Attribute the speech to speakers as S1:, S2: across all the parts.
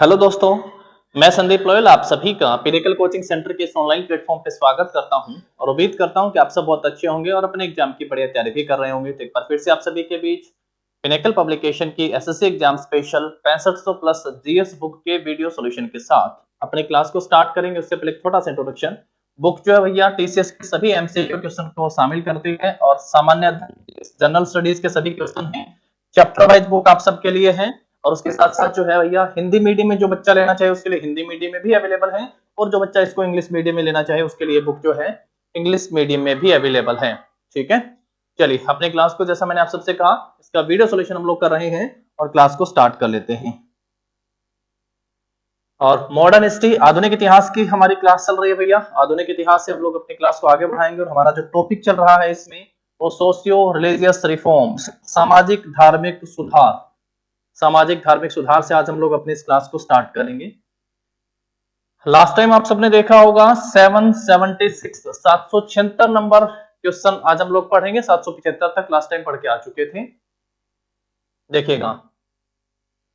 S1: Hello दोस्तों, मैं Sandeep loyal आप सभी का पिनेकल कोचिंग सेंटर के इस ऑनलाइन प्लेटफॉर्म पे स्वागत करता हूं और उम्मीद करता हूं कि आप सब बहुत अच्छे होंगे और अपने एग्जाम की बढ़िया तैयारी भी कर रहे होंगे। तो एक बार फिर से आप सभी के बीच पिनेकल पब्लिकेशन की SSC exam special 6500 plus GS book के वीडियो सॉल्यूशन के साथ अपने क्लास को स्टार्ट करेंगे। उससे पहले एक छोटा सा इंट्रोडक्शन। बुक जो है भैया टीसीएस के सभी एमसीक्यू क्वेश्चन को शामिल करती है और सामान्य जनरल स्टडीज के सभी क्वेश्चन है। चैप्टर वाइज बुक आप सबके लिए है और उसके साथ साथ जो है भैया हिंदी मीडियम में जो बच्चा लेना चाहे उसके लिए हिंदी मीडियम में भी अवेलेबल है और जो बच्चा इसको इंग्लिश मीडियम में लेना चाहे उसके लिए बुक जो है इंग्लिश मीडियम में भी अवेलेबल है। ठीक है, चलिए अपने क्लास को जैसा मैंने आप सबसे कहा इसका वीडियो सॉल्यूशन हम लोग कर रहे हैं और क्लास को स्टार्ट कर लेते हैं। और मॉडर्न हिस्ट्री आधुनिक इतिहास की हमारी क्लास चल रही है भैया। आधुनिक इतिहास से हम लोग अपनी क्लास को आगे बढ़ाएंगे और हमारा जो टॉपिक चल रहा है इसमें वो सोशियो रिलीजियस रिफॉर्म्स, सामाजिक धार्मिक सुधार। सामाजिक धार्मिक सुधार से आज हम लोग अपनी इस क्लास को स्टार्ट करेंगे। लास्ट टाइम आप सबने देखा होगा 776 नंबर क्वेश्चन आज हम लोग पढ़ेंगे। 775 तक लास्ट टाइम पढ़ के आ चुके थे। देखिएगा,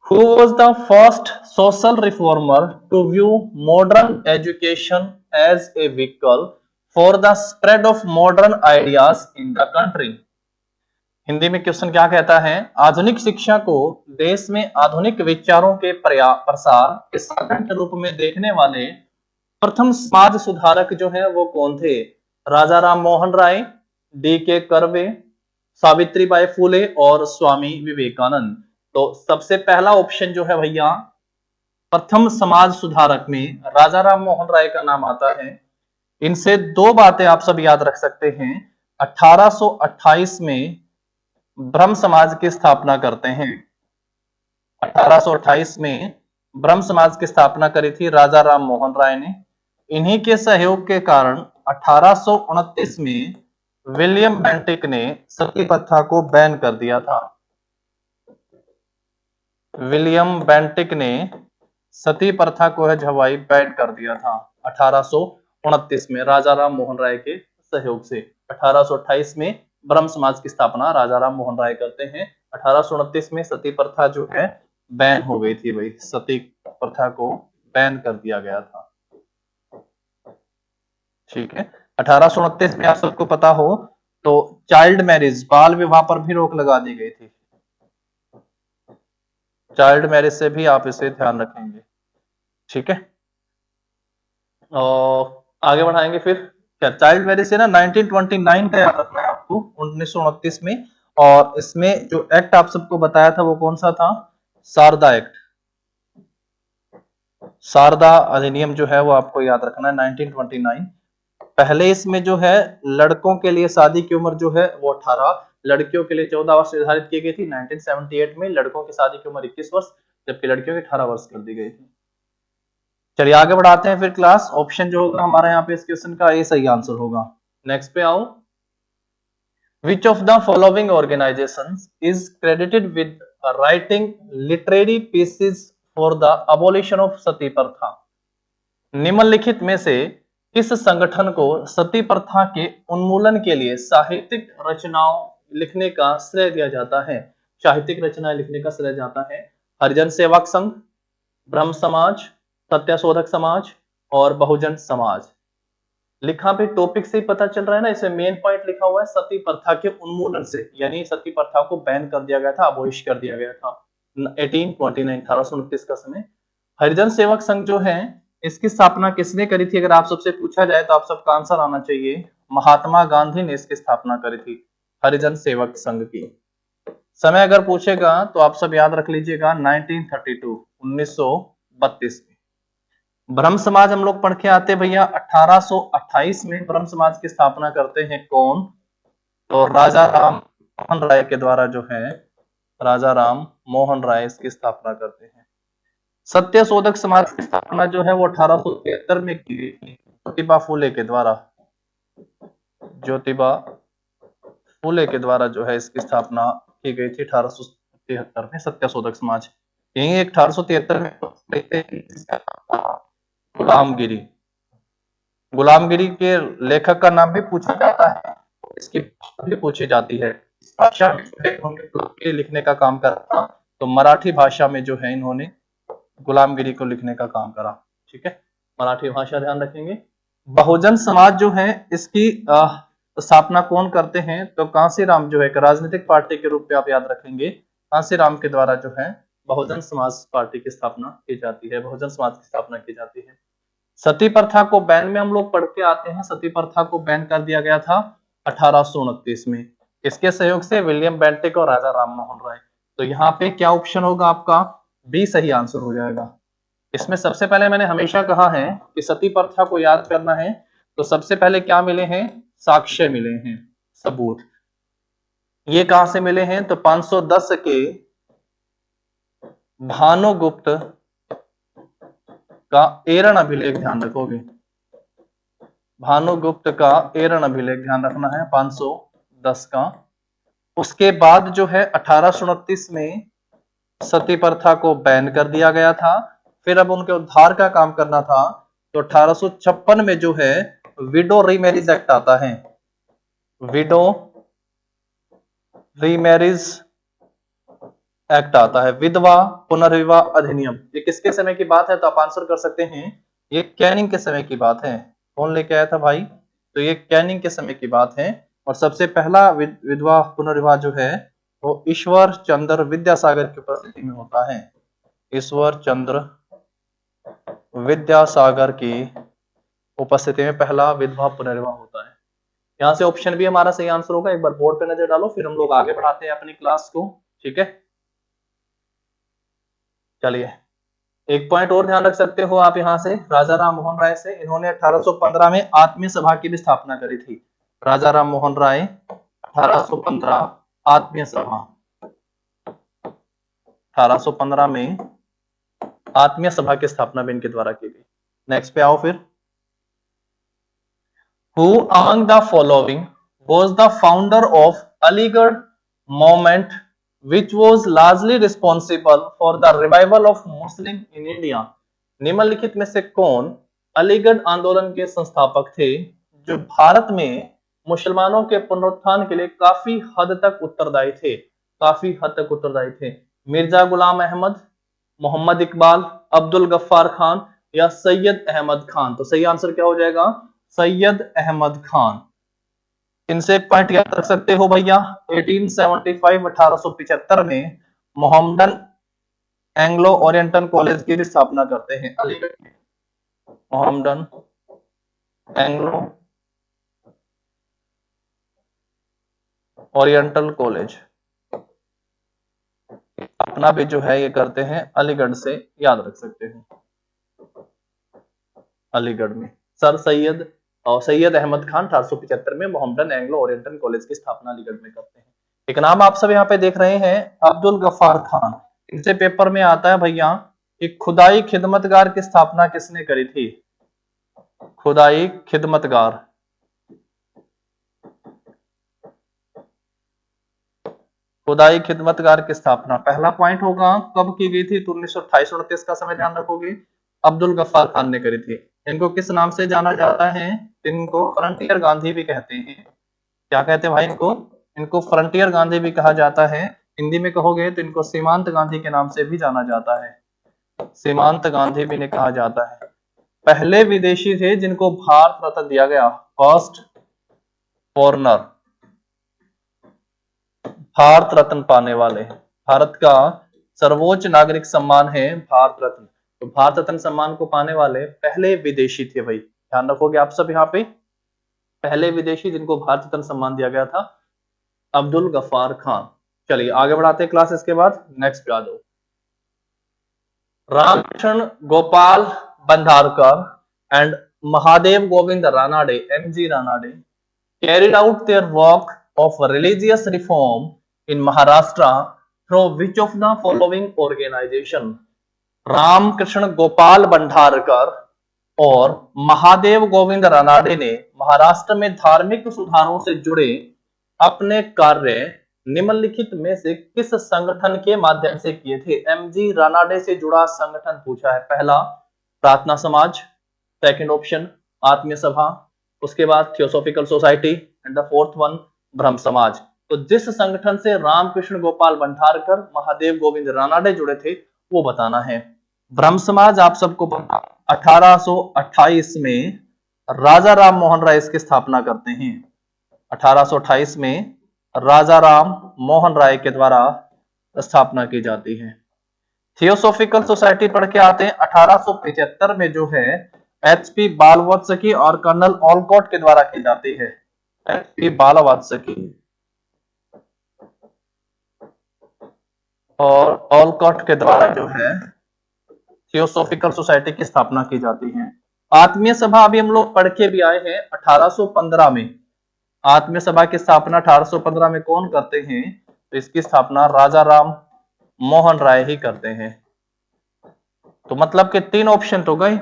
S1: Who was the first social reformer to view modern education as a vehicle for the spread of modern ideas in the country? Hindi में क्वेश्चन क्या कहता है, आधुनिक शिक्षा को देश में आधुनिक विचारों के प्रसार के साधन के रूप में देखने वाले प्रथम समाज सुधारक जो है वो कौन थे? राजा राम मोहन राय, डी.के. कर्वे, सावित्रीबाई फुले और स्वामी विवेकानंद। तो सबसे पहला ऑप्शन जो है भैया प्रथम समाज सुधारक में राजा राम मोहन राय का नाम आता है। इनसे दो बातें आप सब याद रख सकते हैं। 1828 में ब्रह्म समाज की स्थापना करते हैं। 1828 में ब्रह्म समाज की स्थापना करी थी राजा राम मोहन राय ने। इन्हीं के सहयोग के कारण 1829 में विलियम बेंटिक ने सती प्रथा को बैन कर दिया था। विलियम बेंटिक ने सती प्रथा को है जवाई बैन कर दिया था 1829 में राजा राम मोहन राय के सहयोग से। 1828 में ब्रह्म समाज की स्थापना राजा राम मोहन राय करते हैं। 1829 में सती प्रथा जो है बैन हो गई थी भाई, सती प्रथा को बैन कर दिया गया था। ठीक है, 1829 में आप सबको पता हो तो चाइल्ड मैरिज, बाल विवाह पर भी रोक लगा दी गई थी। चाइल्ड मैरिज से भी आप इसे ध्यान रखेंगे। ठीक है, और आगे बढ़ाएंगे फिर क्या चाइल्ड मैरिज से ना 1929 का याद रखना है आपको, 1929 में। और इसमें जो एक्ट आप सबको बताया था वो कौन सा था? शारदा एक्ट। शारदा अधिनियम जो है वो आपको याद रखना है 1929। पहले इसमें जो है लड़कों के लिए शादी की उम्र जो है वो 18, लड़कियों के लिए 14 वर्ष निर्धारित की गई थी। 1978 में लड़कों की शादी की उम्र 21 वर्ष जबकि लड़कियों की 18 वर्ष कर दी गई थी। चलिए आगे बढ़ाते हैं फिर क्लास। ऑप्शन जो होगा हमारा यहाँ पे इस क्वेश्चन का ये सही आंसर होगा। नेक्स्ट पे आओ। Which of the following organizations is credited with writing literary pieces for the abolition of सती प्रथा? निम्नलिखित में से किस संगठन को सती प्रथा के उन्मूलन के लिए साहित्यिक रचनाओं लिखने का श्रेय दिया जाता है? साहित्यिक रचनाएं लिखने का श्रेय जाता है हरिजन सेवक संघ, ब्रह्म समाज, सत्यशोधक समाज और बहुजन समाज। लिखा भी टॉपिक से ही पता चल रहा है ना, इसमें मेन पॉइंट लिखा हुआ है सती प्रथा के उन्मूलन से, यानी सती प्रथा को बैन कर दिया गया था, अबॉलिश कर दिया गया था 1829 का समय। हरिजन सेवक संघ जो है इसकी स्थापना किसने करी थी? अगर आप सबसे पूछा जाए तो आप सबका आंसर आना चाहिए महात्मा गांधी ने इसकी स्थापना करी थी, हरिजन सेवक संघ की। समय अगर पूछेगा तो आप सब याद रख लीजिएगा 1932 में। ब्रह्म समाज हम लोग पढ़ के आते भैया 1828 में ब्रह्म समाज की स्थापना करते हैं कौन? तो राजा राम मोहन राय के द्वारा जो है राजा राम मोहन राय इसकी स्थापना करते हैं। सत्यशोधक समाज की स्थापना जो है वो 1873 में की गई थी ज्योतिबा फूले के द्वारा। ज्योतिबा फूले के द्वारा जो है इसकी स्थापना की गई थी 1873 में सत्यशोधक समाज। यही 1873 में गुलामगिरी, गुलामगिरी के लेखक का नाम भी पूछा जाता है, इसकी भी पूछी जाती है। भाषा में लिखने का काम करा तो मराठी भाषा में जो है इन्होंने गुलामगिरी को लिखने का काम करा। ठीक है, मराठी भाषा ध्यान रखेंगे। बहुजन समाज जो है इसकी स्थापना कौन करते हैं? तो कांसीराम जो है एक राजनीतिक पार्टी के रूप में आप याद रखेंगे, कांसीराम के द्वारा जो है बहुजन समाज पार्टी की स्थापना की जाती है, बहुजन समाज की स्थापना की जाती है। सती प्रथा को बैन में हम लोग पढ़ के आते हैं, सती प्रथा को बैन कर दिया गया था 1829 में। इसके सहयोग से विलियम बेंटिक और राजा राम मोहन राय। तो यहाँ पे क्या ऑप्शन होगा आपका? बी सही आंसर हो जाएगा। इसमें सबसे पहले मैंने हमेशा कहा है कि सती प्रथा को याद करना है तो सबसे पहले क्या मिले हैं? साक्ष्य मिले हैं, सबूत। ये कहां से मिले हैं? तो 510 के भानुगुप्त का एरण अभिलेख, ध्यान रखोगे, भानुगुप्त का एरण अभिलेख ध्यान रखना है 510 का। उसके बाद जो है 1829 में सती प्रथा को बैन कर दिया गया था। फिर अब उनके उद्धार का काम करना था तो 1856 में जो है विडो रीमैरिज एक्ट आता है, विडो रीमैरिज एक्ट आता है, विधवा पुनर्विवाह अधिनियम। ये किसके समय की बात है? तो आप आंसर कर सकते हैं ये कैनिंग के समय की बात है। कौन लेके आया था भाई? तो ये कैनिंग के समय की बात है। और सबसे पहला विधवा पुनर्विवाह जो है वो ईश्वर चंद्र विद्यासागर की उपस्थिति में होता है, ईश्वर चंद्र विद्यासागर की उपस्थिति में पहला विधवा पुनर्विवाह होता है। यहां से ऑप्शन भी हमारा सही आंसर होगा। एक बार बोर्ड पे नजर डालो, फिर हम लोग आगे बढ़ाते हैं अपनी क्लास को। ठीक है, चलिए एक पॉइंट और ध्यान रख सकते हो आप यहां से, राजा राम मोहन राय से। इन्होंने 1815 में आत्मीय सभा की भी स्थापना करी थी। राजा राम मोहन राय 1815 आत्मीय सभा, 1815 में आत्मीय सभा की स्थापना भी इनके द्वारा की गई। नेक्स्ट पे आओ फिर। Who among the following was the founder of Aligarh movement, which was largely responsible for the revival of Muslim in India? निम्नलिखित में से कौन अलीगढ़ आंदोलन के संस्थापक थे जो भारत में मुसलमानों के पुनरुत्थान के लिए काफी हद तक उत्तरदायी थे? काफी हद तक उत्तरदायी थे। मिर्जा गुलाम अहमद, मोहम्मद इकबाल, अब्दुल गफ्फार खान या सैयद अहमद खान? तो सही आंसर क्या हो जाएगा? सैयद अहमद खान। इनसे एक पॉइंट याद रख सकते हो भैया, 1875 में मोहम्मदन एंग्लो ओरिएंटल कॉलेज की स्थापना करते हैं अलीगढ़ में। मोहम्मदन एंग्लो ओरिएंटल कॉलेज अपना भी जो है ये करते हैं अलीगढ़ से, याद रख सकते हो अलीगढ़ में। सर सैयद और सैयद अहमद खान 1875 में मोहम्मदन एंग्लो ओरिएंटल कॉलेज की स्थापना अलीगढ़ में करते हैं। एक नाम आप सब यहाँ पे देख रहे हैं, अब्दुल गफ्फार खान। इनसे पेपर में आता है भैया कि खुदाई खिदमतगार की स्थापना किसने करी थी? खुदाई खिदमतगार, खुदाई खिदमतगार की स्थापना पहला पॉइंट होगा कब की गई थी? तो 1928-29 का समय ध्यान रखोगे, अब्दुल गफ्फार खान ने करी थी। इनको किस नाम से जाना जाता है? इनको फ्रंटियर गांधी भी कहते हैं। क्या कहते हैं भाई इनको? इनको फ्रंटियर गांधी भी कहा जाता है। हिंदी में कहोगे तो इनको सीमांत गांधी के नाम से भी जाना जाता है, सीमांत गांधी भी ने कहा जाता है। पहले विदेशी थे जिनको भारत रत्न दिया गया, फर्स्ट फॉरनर, भारत रत्न पाने वाले। भारत का सर्वोच्च नागरिक सम्मान है भारत रत्न। तो भारत रत्न सम्मान को पाने वाले पहले विदेशी थे भाई, ध्यान रखोगे आप सब यहाँ पे। पहले विदेशी जिनको भारत रत्न सम्मान दिया गया था अब्दुल गफ्फार खान। चलिए आगे बढ़ाते हैं क्लास। इसके बाद नेक्स्ट पे आ जाओ। Ramakrishna Gopal Bhandarkar and Mahadev Govind Ranade, MG Ranade, carried out their work of religious reform in Maharashtra through which of the following organization? Ramakrishna Gopal Bhandarkar और महादेव गोविंद रानाडे ने महाराष्ट्र में धार्मिक सुधारों से जुड़े अपने कार्य निम्नलिखित में से किस संगठन के माध्यम से किए थे? MG रानाडे से जुड़ा संगठन पूछा है। पहला प्रार्थना समाज, सेकंड ऑप्शन आत्मीय सभा, उसके बाद theosophical society and the fourth one ब्रह्म समाज। तो जिस संगठन से रामकृष्ण गोपाल भंडारकर, महादेव गोविंद रानाडे जुड़े थे वो बताना है। ब्रह्म समाज आप सबको पता, 1828 में राजा राम मोहन राय इसकी स्थापना करते हैं। 1828 में राजा राम मोहन राय के द्वारा स्थापना की जाती है। थियोसॉफिकल सोसाइटी पढ़ के आते हैं। 1875 में जो है एचपी बालवत्सकी और कर्नल ऑलकॉट के द्वारा की जाती है। एचपी बालवत्सकी और ऑलकॉट के द्वारा जो है थियोसॉफिकल सोसाइटी की स्थापना की जाती है। आत्मीय सभा अभी हम लोग पढ़ के भी आए हैं 1815 में। आत्मीय सभा की स्थापना 1815 में कौन करते हैं? तो इसकी स्थापना राजा राम मोहन राय ही करते हैं। तो मतलब कि 3 ऑप्शन तो गए,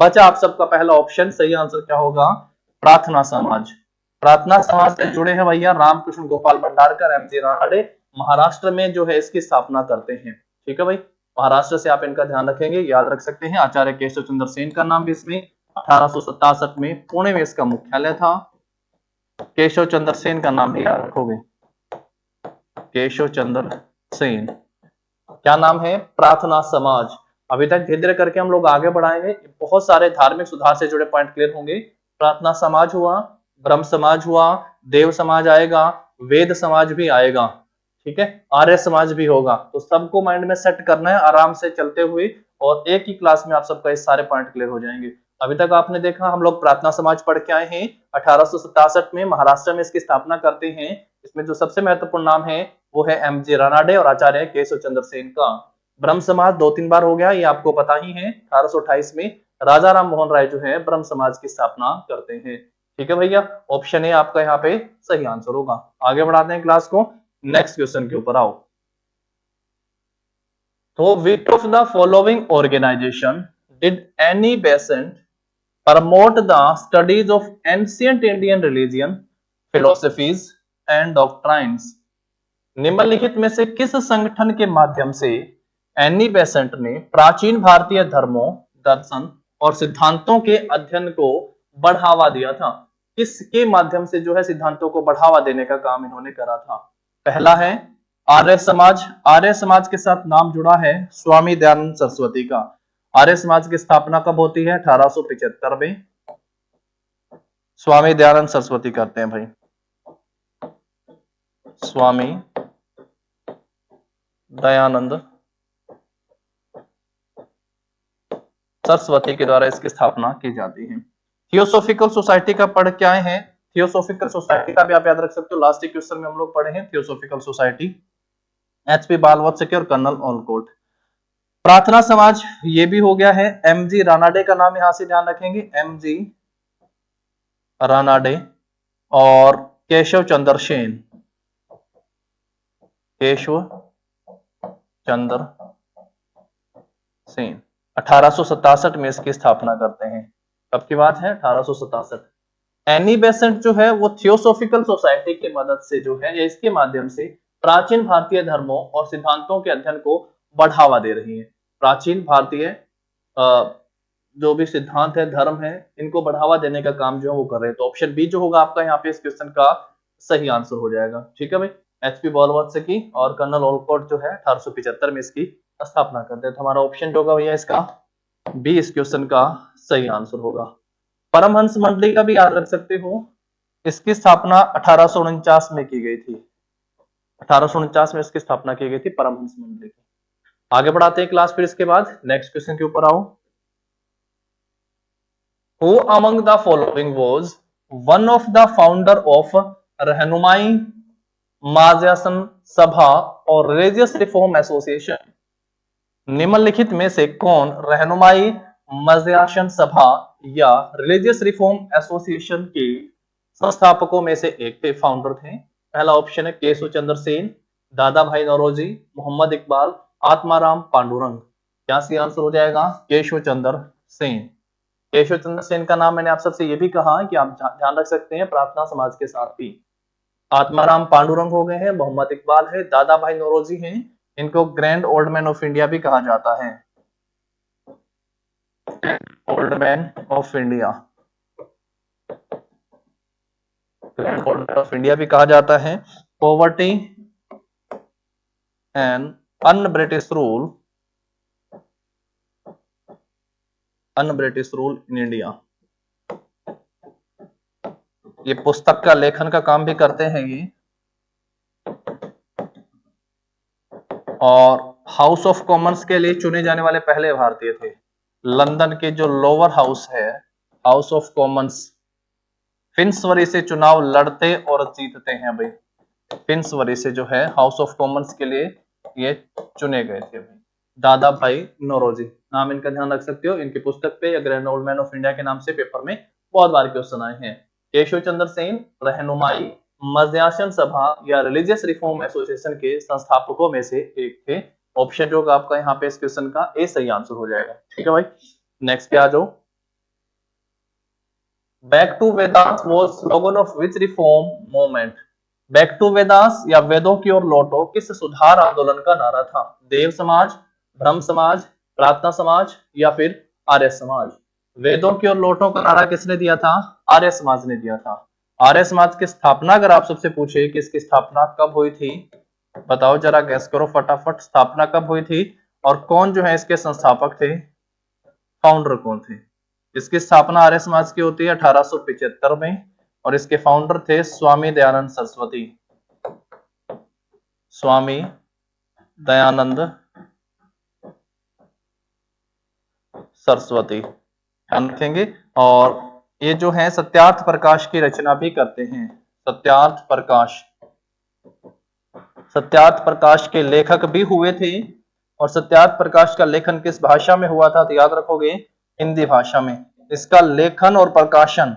S1: बचा आप सबका पहला ऑप्शन। सही आंसर क्या होगा? प्रार्थना समाज। प्रार्थना समाज से जुड़े हैं भैया रामकृष्ण गोपाल भंडारकर, एमजी रानडे, महाराष्ट्र में जो है इसकी स्थापना करते हैं। ठीक है भाई, महाराष्ट्र से आप इनका ध्यान रखेंगे, याद रख सकते हैं। आचार्य केशव चंद्र सेन का नाम भी इसमें 1867 में पुणे में इसका मुख्यालय था। केशव चंद्र सेन का नाम भी याद रखोगे, केशव चंद्र सेन। क्या नाम है? प्रार्थना समाज। अभी तक धीरे धीरे करके हम लोग आगे बढ़ाए हैं, बहुत सारे धार्मिक सुधार से जुड़े पॉइंट क्लियर होंगे। प्रार्थना समाज हुआ, ब्रह्म समाज हुआ, देव समाज आएगा, वेद समाज भी आएगा, ठीक है, आर्य समाज भी होगा। तो सबको माइंड में सेट करना है आराम से चलते हुए, और एक ही क्लास में आप सबका इस सारे पॉइंट क्लियर हो जाएंगे। अभी तक आपने देखा हम लोग प्रार्थना समाज पढ़ के आए हैं। 1867 में महाराष्ट्र में इसकी स्थापना करते हैं। इसमें जो सबसे महत्वपूर्ण नाम है वो है एमजी रानाडे और आचार्य केशव चंद्र सेन का। ब्रह्म समाज 2-3 बार हो गया, ये आपको पता ही है। 1828 में राजा राम मोहन राय जो है ब्रह्म समाज की स्थापना करते हैं। ठीक है भैया, ऑप्शन ए आपका यहाँ पे सही आंसर होगा। आगे बढ़ाते हैं क्लास को, नेक्स्ट क्वेश्चन के ऊपर आओ। तो which of the following organisation did Annie Besant promote the studies of ancient Indian religion, philosophies and doctrines? निम्नलिखित में से किस संगठन के माध्यम से एनी बेसेंट ने प्राचीन भारतीय धर्मों, दर्शन और सिद्धांतों के अध्ययन को बढ़ावा दिया था? किसके माध्यम से जो है सिद्धांतों को बढ़ावा देने का काम इन्होंने करा था? पहला है आर्य समाज। आर्य समाज के साथ नाम जुड़ा है स्वामी दयानंद सरस्वती का। आर्य समाज की स्थापना कब होती है? 1875 में स्वामी दयानंद सरस्वती करते हैं भाई। स्वामी दयानंद सरस्वती के द्वारा इसकी स्थापना की जाती है। थियोसॉफिकल सोसाइटी का पढ़ के आए हैं। थियोसॉफिकल सोसाइटी का भी आप याद रख सकते हो, लास्ट क्वेश्चन में हम लोग पढ़े हैं थियोसॉफिकल सोसाइटी, एचपी बालवत्सकी और कर्नल ऑलकॉट। प्रार्थना समाज ये भी हो गया है। एमजी रानाडे का नाम यहां से ध्यान रखेंगे, एमजी रानाडे और केशव चंद्र सेन, केशव चंद्र सेन 1867 में इसकी स्थापना करते हैं। कब की बात है? 1867। एनी बेसेंट जो है वो थियोसॉफिकल सोसाइटी की मदद से जो है या इसके माध्यम से प्राचीन भारतीय धर्मों और सिद्धांतों के अध्ययन को बढ़ावा दे रही है। प्राचीन भारतीय जो भी सिद्धांत है, धर्म है, इनको बढ़ावा देने का काम जो है वो कर रहे हैं। तो ऑप्शन बी जो होगा आपका यहाँ पे इस क्वेश्चन का सही आंसर हो जाएगा। ठीक है भाई, एचपी बालवत्सकी और कर्नल ऑलकॉट जो है 1875 में इसकी स्थापना करते हैं। तो हमारा ऑप्शन होगा भैया इसका बी इस क्वेश्चन का सही आंसर होगा। परमहंस मंडली का भी याद रख सकते हो, इसकी स्थापना 1849 में की गई थी। 1849 में इसकी स्थापना की गई थी परमहंस मंडली की। आगे बढ़ाते हैं क्लास, फिर इसके बाद नेक्स्ट क्वेश्चन के ऊपर आओ। Who among the following was one of the founder of रहनुमाई महाजन सभा और रिलीजियस रिफॉर्म एसोसिएशन? निम्नलिखित में से कौन रहनुमाई महाजन सभा या रिलीजियस रिफॉर्म एसोसिएशन के संस्थापकों में से एक थे, फाउंडर थे? पहला ऑप्शन है केशव चंद्र सेन, दादा भाई नौरोजी, मोहम्मद इकबाल, आत्माराम पांडुरंग। क्या सी आंसर हो जाएगा? केशव चंद्र सेन। केशव चंद्र सेन का नाम मैंने आप सबसे ये भी कहा कि आप ध्यान रख सकते हैं प्रार्थना समाज के साथ भी। आत्माराम पांडुरंग हो गए हैं, मोहम्मद इकबाल है, दादा भाई नौरोजी हैं, इनको grand old man of India भी कहा जाता है। Old man of India, grand old man of India भी कहा जाता है। Poverty and un British rule un British rule in India. ये पुस्तक का लेखन का काम भी करते हैं ये, और हाउस ऑफ कॉमन्स के लिए चुने जाने वाले पहले भारतीय थे। लंदन के जो लोअर हाउस है, हाउस ऑफ कॉमन्स, फिन्सबरी से चुनाव लड़ते और जीतते हैं भाई। फिन्सबरी से जो है हाउस ऑफ कॉमन्स के लिए ये चुने गए थे भाई, दादा भाई नौरोजी, नाम इनका ध्यान रख सकते हो। इनकी पुस्तक पे या grand old man of India के नाम से पेपर में बहुत बार क्वेश्चन आए हैं। केशव चंद्र सेन रहनुमाई मध्यासन सभा या रिलीजियस रिफॉर्म एसोसिएशन के संस्थापकों में से एक थे। ऑप्शन जो आपका यहाँ पे इस क्वेश्चन का ए सही आंसर हो जाएगा। ठीक है भाई, नेक्स्ट पे आ जाओ। Back to Vedanta was slogan of which reform movement. Back to Vedanta या वेदों की ओर लौटो किस सुधार आंदोलन का नारा था। देव समाज, ब्रह्म समाज, प्रार्थना समाज या फिर आर्य समाज। वेदों की ओर लौटो का नारा किसने दिया था? आर्य समाज ने दिया था। आर्य समाज की स्थापना अगर आप सबसे पूछे कि इसकी स्थापना कब हुई थी, बताओ जरा, गैस करो फटाफट, स्थापना कब हुई थी और कौन जो है इसके संस्थापक थे, फाउंडर कौन थे? इसकी स्थापना आर्य समाज की होती है 1875 में और इसके फाउंडर थे स्वामी दयानंद सरस्वती। स्वामी दयानंद सरस्वती ध्यान रखेंगे। और ये जो है सत्यार्थ प्रकाश की रचना भी करते हैं। सत्यार्थ प्रकाश, सत्यार्थ प्रकाश के लेखक भी हुए थे। और सत्यार्थ प्रकाश का लेखन किस भाषा में हुआ था? तो याद रखोगे हिंदी भाषा में। इसका लेखन और प्रकाशन,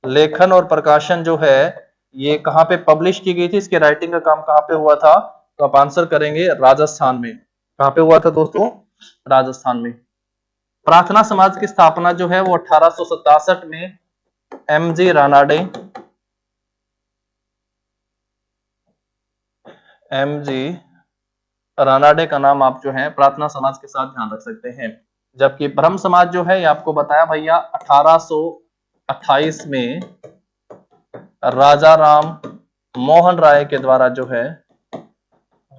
S1: लेखन और प्रकाशन जो है ये कहां पे पब्लिश की गई थी, इसके राइटिंग का काम कहां पे हुआ था? तो आप आंसर करेंगे राजस्थान में। कहां पे हुआ था दोस्तों? राजस्थान में। प्रार्थना समाज की स्थापना जो है वो 1867 में एमजी रानाडे, एमजी रानाडे का नाम आप जो है प्रार्थना समाज के साथ ध्यान रख सकते हैं। जबकि ब्रह्म समाज जो है ये आपको बताया भैया 1828 में राजा राम मोहन राय के द्वारा जो है,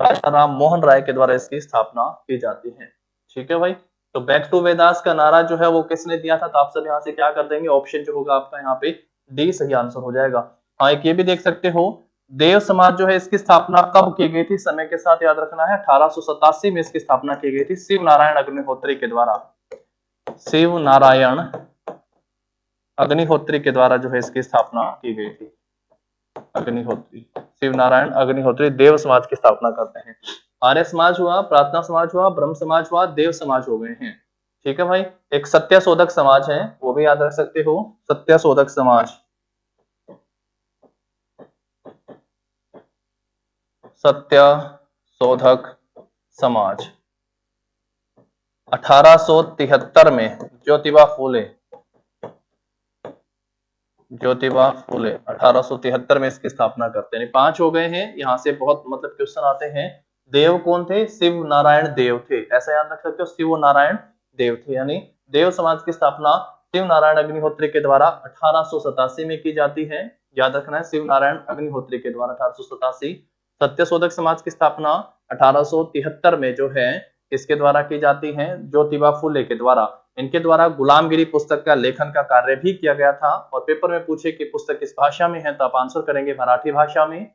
S1: राजा राम मोहन राय के द्वारा इसकी स्थापना की जाती है। ठीक है भाई, तो बैक टू वेदास का नारा जो है वो किसने दिया था? तो आप सब यहाँ से क्या कर देंगे, ऑप्शन जो होगा आपका यहाँ पे डी सही आंसर हो जाएगा। हाँ, एक ये भी देख सकते हो, देव समाज जो है इसकी स्थापना कब की गई थी? समय के साथ याद रखना है, 1887 में इसकी स्थापना की गई थी शिव नारायण अग्निहोत्री के द्वारा। शिव नारायण अग्निहोत्री के द्वारा जो है इसकी स्थापना की गई थी। अग्निहोत्री, शिव नारायण अग्निहोत्री देव समाज की स्थापना करते हैं। आर्य समाज हुआ, प्रार्थना समाज हुआ, ब्रह्म समाज हुआ, देव समाज हो गए हैं। ठीक है भाई, एक सत्यशोधक समाज है वो भी याद रख सकते हो, सत्यशोधक समाज, सत्यशोधक समाज 1873 में ज्योतिबा फूले, ज्योतिबा फूले 1873 में इसकी स्थापना करते हैं। 5 हो गए हैं, यहाँ से बहुत मतलब क्वेश्चन आते हैं। देव कौन थे? शिव नारायण देव थे, ऐसा याद रख सकते हो, शिव नारायण देव थे। यानी देव समाज की स्थापना शिव नारायण अग्निहोत्री के द्वारा 1887 में की जाती है, याद रखना है, शिव नारायण अग्निहोत्री के द्वारा 1887। सत्यशोधक समाज की स्थापना 1873 में जो है किसके द्वारा की जाती है? ज्योतिबा फूले के द्वारा। इनके द्वारा गुलामगिरी पुस्तक का लेखन का कार्य भी किया गया था। और पेपर में पूछे कि पुस्तक किस भाषा में है तो आप आंसर करेंगे मराठी भाषा में।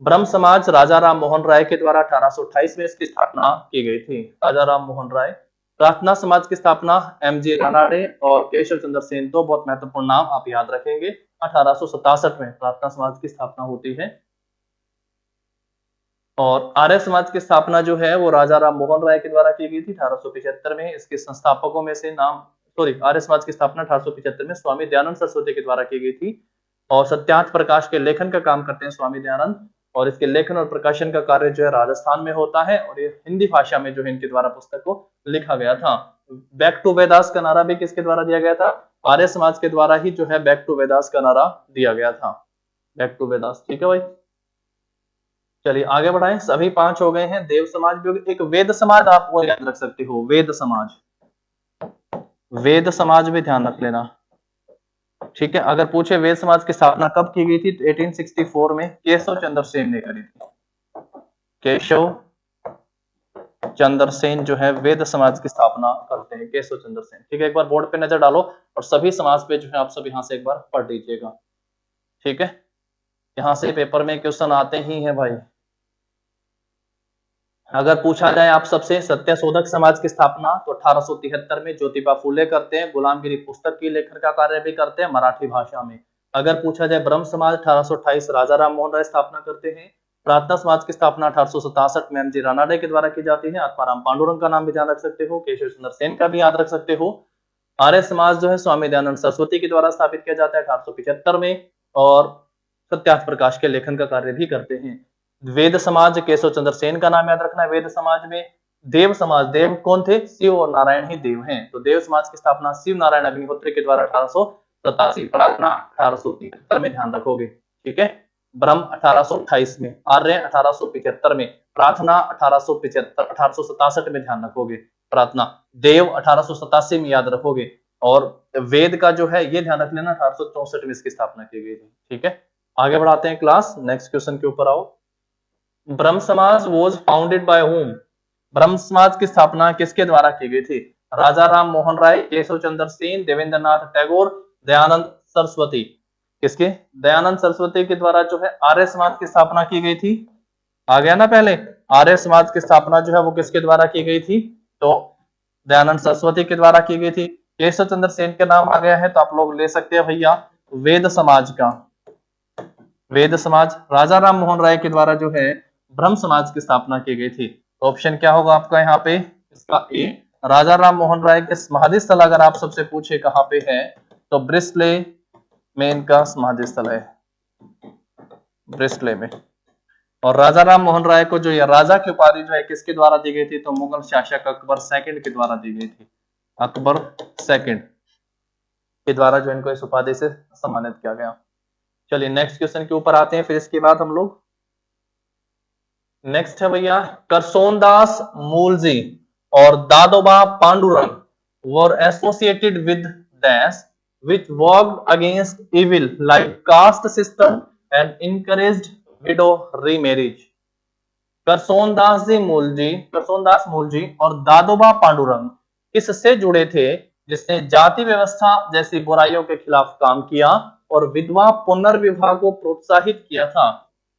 S1: ब्रह्म समाज राजा राम मोहन राय के द्वारा 1828 में इसकी स्थापना की गई थी, राजा राम मोहन राय। प्रार्थना समाज की स्थापना एमजी रानाडे और केशव चंद्र सेन, दो बहुत महत्वपूर्ण नाम आप याद रखेंगे। 1867 में प्रार्थना समाज की स्थापना होती है। और आर्य समाज की स्थापना जो है वो राजा राम मोहन राय के द्वारा की गई थी 1875 में। इसके संस्थापकों में से नाम, आर्य समाज की स्थापना 1875 में स्वामी दयानंद सरस्वती के द्वारा की गई थी। और सत्यार्थ प्रकाश के लेखन का काम करते हैं स्वामी दयानंद, और इसके लेखन और प्रकाशन का कार्य जो है राजस्थान में होता है। और ये हिंदी भाषा में जो है इनके द्वारा पुस्तक को लिखा गया था। बैक टू वेदास का नारा भी किसके द्वारा दिया गया था? आर्य समाज के द्वारा ही जो है बैक टू वेदास का नारा दिया गया था, बैक टू वेदास। ठीक है भाई, चलिए आगे बढ़ाएं। सभी 5 हो गए हैं। देव समाज भी, एक वेद समाज आप वो याद रख सकते हो, वेद समाज, वेद समाज भी ध्यान रख लेना। ठीक है, अगर पूछे वेद समाज की स्थापना कब की गई थी तो 1864 में केशव चंद्र सेन ने करी थी, केशव चंद्र सेन जो है वेद समाज की स्थापना करते हैं, केशव चंद्र सेन। ठीक है, एक बार बोर्ड पे नजर डालो और सभी समाज पे जो है आप सब यहाँ से एक बार पढ़ लीजिएगा। ठीक है, यहाँ से पेपर में क्वेश्चन आते ही हैं भाई। अगर पूछा जाए आप सबसे सत्यशोधक समाज की स्थापना तो 1873 में ज्योतिबा फूले करते हैं, गुलामगिरी पुस्तक की लेखन का कार्य भी करते हैं मराठी भाषा में। अगर पूछा जाए ब्रह्म समाज 1828 राजा राम मोहन राय स्थापना करते हैं। प्रार्थना समाज की स्थापना 1867 में एमजी रानाडे के द्वारा की जाती है। आत्माराम पांडुरंग का नाम भी ध्यान रख सकते हो, केशव चंद्र सेन का भी याद रख सकते हो। आर्य समाज जो है स्वामी दयानंद सरस्वती के द्वारा स्थापित किया जाता है 1875 में, और सत्यार्थ प्रकाश के लेखन का कार्य भी करते हैं। वेद समाज केशव चंद्र सेन का नाम याद रखना है। वेद समाज में देव समाज, देव कौन थे? शिव और नारायण ही देव हैं, तो देव समाज की स्थापना शिव नारायण अग्निहोत्री के द्वारा 1887, प्रार्थना 1873 में ध्यान रखोगे। ठीक है, ब्रह्म 1828 में, आर्य 1875 में, प्रार्थना 1867 में ध्यान रखोगे, प्रार्थना। देव 1887 में याद रखोगे, और वेद का जो है ये ध्यान रख लेना 1864 में इसकी स्थापना की गई थी। ठीक है, आगे बढ़ाते हैं क्लास, नेक्स्ट क्वेश्चन के ऊपर आओ। ब्रह्म समाज वॉज फाउंडेड बाय होम? ब्रह्म समाज की स्थापना किसके द्वारा की गई थी? राजा राम मोहन राय, केशव चंद्र सेन, देवेंद्रनाथ टैगोर, दयानंद सरस्वती। किसके? दयानंद सरस्वती के द्वारा जो है आर्य समाज की स्थापना की गई थी। आ गया ना पहले, आर्य समाज की स्थापना जो है वो किसके द्वारा की गई थी? तो दयानंद सरस्वती के द्वारा की गई थी। केशव चंद्र सेन के नाम आ गया है तो आप लोग ले सकते हैं भैया वेद समाज का, वेद समाज। राजा राम मोहन राय के द्वारा जो है ब्रह्म समाज की स्थापना की गई थी। तो ऑप्शन क्या होगा आपका यहाँ पे? इसका ए, राजा राम मोहन राय के समाधि स्थल अगर आप सबसे पूछे कहाँ पे है तो ब्रिस्ले में इनका समाधि स्थल है, ब्रिस्ले में। और राजा राम मोहन राय को जो ये राजा की उपाधि जो है किसके द्वारा दी गई थी? तो मुगल शासक अकबर सेकंड के द्वारा दी गई थी, अकबर सेकंड के द्वारा जो इनको इस उपाधि से सम्मानित किया गया। चलिए नेक्स्ट क्वेश्चन के ऊपर आते हैं, फिर इसके बाद हम लोग नेक्स्ट है भैया, करसोनदास मूलजी और दादोबा पांडुरंग वर associated with dash which worked against evil like caste system and encouraged widow remarriage। Karsondas Mulji और दादोबा पांडुरंग किससे जुड़े थे जिसने जाति व्यवस्था जैसी बुराइयों के खिलाफ काम किया और विधवा पुनर्विवाह को प्रोत्साहित किया था?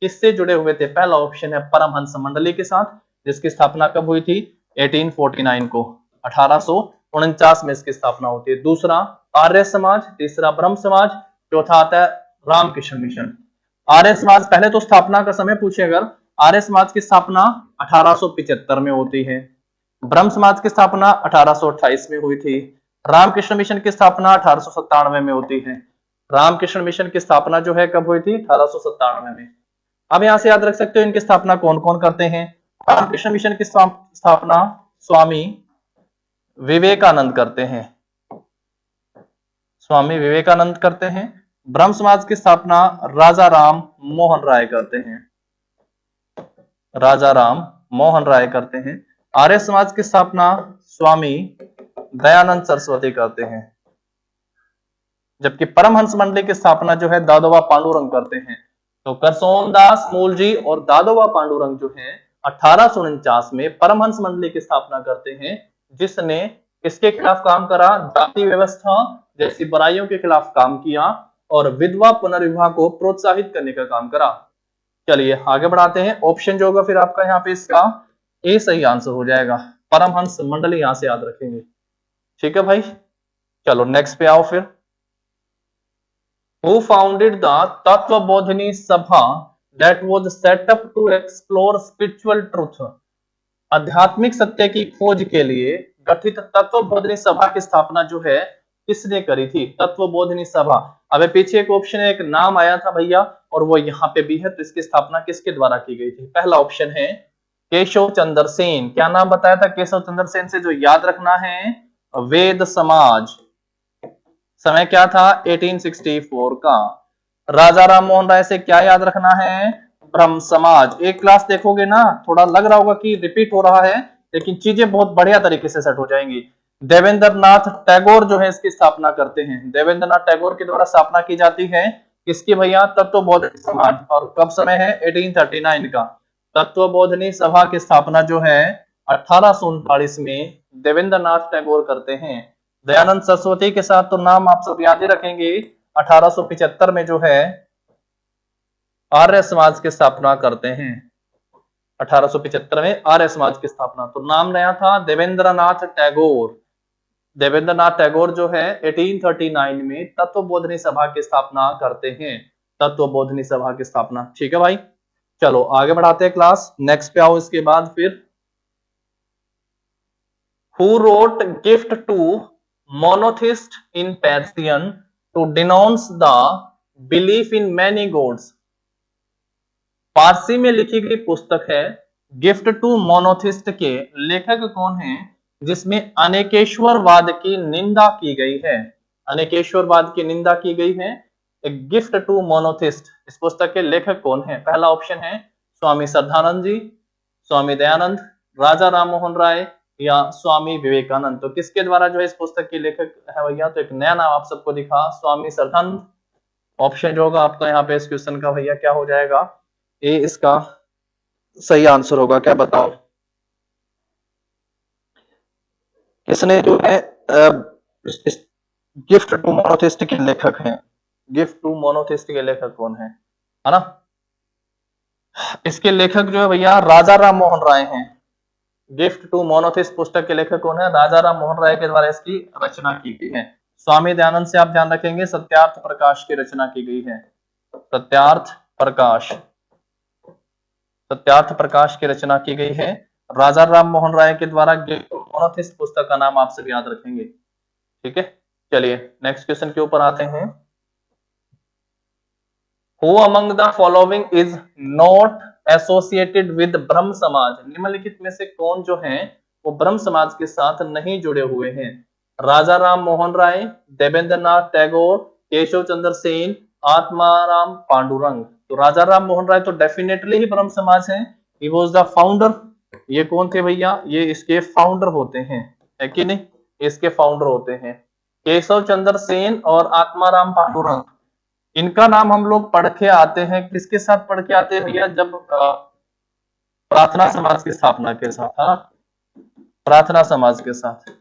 S1: किससे जुड़े हुए थे? पहला ऑप्शन है परमहंस मंडली के साथ, जिसकी स्थापना कब हुई थी? 1849 को, 1849 में इसकी स्थापना होती है। दूसरा आर्य समाज, तीसरा ब्रह्म समाज, चौथा आता है रामकृष्ण मिशन। आर्य समाज पहले तो स्थापना का समय पूछे अगर, आर्य समाज की स्थापना 1875 में होती है, ब्रह्म समाज की स्थापना 1828 में हुई थी, रामकृष्ण मिशन की स्थापना 1897 में होती है। रामकृष्ण मिशन की स्थापना जो है कब हुई थी? 1897 में। अब यहां से याद रख सकते हो इनकी स्थापना कौन कौन करते हैं। रामकृष्ण मिशन की स्थापना स्वामी विवेकानंद करते हैं, स्वामी विवेकानंद करते हैं। ब्रह्म समाज की स्थापना राजा राम मोहन राय करते हैं, राजा राम मोहन राय करते हैं। आर्य समाज की स्थापना स्वामी दयानंद सरस्वती करते हैं, जबकि परमहंस मंडली की स्थापना जो है दादोबा पांडुरंग करते हैं। तो करसोनदास मूलजी और दादोबा पांडुरंग जो है 1849 में परमहंस मंडली की स्थापना करते हैं, जिसने किसके खिलाफ काम करा? जाति व्यवस्था जैसी बुराइयों के खिलाफ काम किया और विधवा पुनर्विवाह को प्रोत्साहित करने का काम करा। चलिए आगे बढ़ाते हैं। ऑप्शन जो होगा फिर आपका यहाँ पे इसका ए सही आंसर हो जाएगा, परमहंस मंडली यहां से याद रखेंगे। ठीक है भाई, चलो नेक्स्ट पे आओ फिर। Who founded the Tattvabodhini Sabha that was set up to explore spiritual truth? आध्यात्मिक सत्य की खोज के लिए गठित तत्वबोधिनी सभा की स्थापना जो है किसने करी थी? तत्वबोधिनी सभा। अब पीछे एक ऑप्शन है, एक नाम आया था भैया और वो यहाँ पे भी है, तो इसकी स्थापना किसके द्वारा की गई थी? पहला ऑप्शन है केशव चंद्र सेन। क्या नाम बताया था केशव चंद्र सेन से? जो याद रखना है वेद समाज। समय क्या था? 1864 का। राजा राम मोहन राय से क्या याद रखना है? ब्रह्म समाज। एक क्लास देखोगे ना थोड़ा लग रहा होगा कि रिपीट हो रहा है, लेकिन चीजें बहुत बढ़िया तरीके से सेट हो जाएंगी। देवेंद्रनाथ टैगोर जो है इसकी स्थापना करते हैं, देवेंद्रनाथ टैगोर के द्वारा स्थापना की जाती है। किसकी भैया? तत्वबोधिनी समाज। और कब समय है? 1839 का। तत्वबोधिनी सभा की स्थापना जो है 1839 में देवेंद्रनाथ टैगोर करते हैं। दयानंद सरस्वती के साथ तो नाम आप सब याद ही रखेंगे, 1875 में जो है आर्य समाज की स्थापना करते हैं। 1875 में आर्य समाज की स्थापना, तो नाम नया था देवेंद्रनाथ टैगोर। देवेंद्रनाथ टैगोर जो है 1839 में तत्वबोधिनी सभा की स्थापना करते हैं। तत्वबोधिनी सभा की स्थापना, ठीक है भाई। चलो आगे बढ़ाते हैं क्लास, नेक्स्ट पे आओ इसके बाद फिर। Who wrote gift to monotheist in Persian to denounce the belief in many gods? Parsi में लिखी गई पुस्तक है गिफ्ट टू मोनोथिस्ट के लेखक कौन है, जिसमें अनेकेश्वरवाद की निंदा की गई है। अनेकेश्वरवाद की निंदा की गई है। एक गिफ्ट टू मोनोथिस्ट, इस पुस्तक के लेखक कौन है? पहला ऑप्शन है स्वामी श्रद्धानंद जी, स्वामी दयानंद, राजा राम मोहन राय या स्वामी विवेकानंद। तो किसके द्वारा जो है इस पुस्तक के लेखक है भैया? तो एक नया नाम आप सबको दिखा, स्वामी श्रद्धानंद। ऑप्शन जो होगा आपका यहाँ पे इस क्वेश्चन का भैया क्या हो जाएगा? ए इसका सही आंसर होगा। क्या बताओ किसने जो है गिफ्ट टू मोनोथिस्ट के लेखक हैं? गिफ्ट टू मोनोथिस्ट के लेखक कौन है ना? इसके लेखक जो है भैया राजा राम मोहन राय हैं। गिफ्ट टू मोनोथिस्ट पुस्तक के लेखक कौन है? राजा राम मोहन राय के द्वारा इसकी रचना की गई है। स्वामी दयानंद से आप ध्यान रखेंगे सत्यार्थ प्रकाश की रचना की गई है। सत्यार्थ प्रकाश, सत्यार्थ प्रकाश की रचना की गई है राजा राम मोहन राय के द्वारा। गिफ्ट टू मोनोथिस्ट पुस्तक का नाम आप सब याद रखेंगे, ठीक है। चलिए नेक्स्ट क्वेश्चन के ऊपर आते हैं। Who among the following is not associated with ब्रह्म समाज? निम्नलिखित में से कौन जो है वो ब्रह्म समाज के साथ नहीं जुड़े हुए हैं? राजा राम मोहन राय, देवेंद्रनाथ टैगोर, केशव चंद्र सेन, आत्माराम पांडुरंग। तो राजा राम मोहन राय तो डेफिनेटली ही ब्रह्म समाज है, ही वाज द फाउंडर। ये कौन थे भैया? ये इसके फाउंडर होते हैं, है कि नहीं? इसके फाउंडर होते हैं केशव चंद्र सेन और आत्माराम पांडुरंग। इनका नाम हम लोग पढ़ के आते हैं, किसके साथ पढ़ के आते हैं भैया? जब प्रार्थना समाज की स्थापना के साथ। हाँ, प्रार्थना समाज के साथ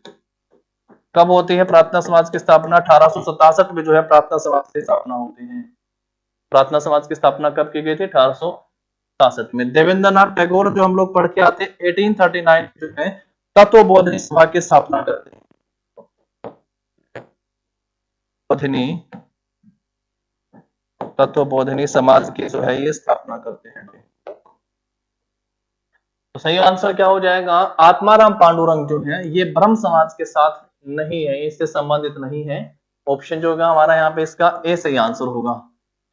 S1: कब होती है प्रार्थना समाज की स्थापना? 1867 में जो है प्रार्थना समाज की स्थापना होती है। प्रार्थना समाज की स्थापना कब की गई थी? 1867 में। देवेंद्रनाथ टैगोर जो हम लोग पढ़ के आते हैं 1839 जो है तत्वबोधिनी सभा की स्थापना करते हैं। तत्वबोधिनी समाज की जो है ये स्थापना करते हैं। तो सही आंसर क्या हो जाएगा? आत्माराम पांडुरंग जो है ये ब्रह्म समाज के साथ नहीं है, इससे संबंधित नहीं है। ऑप्शन जो होगा हमारा यहाँ पे इसका ए सही आंसर होगा,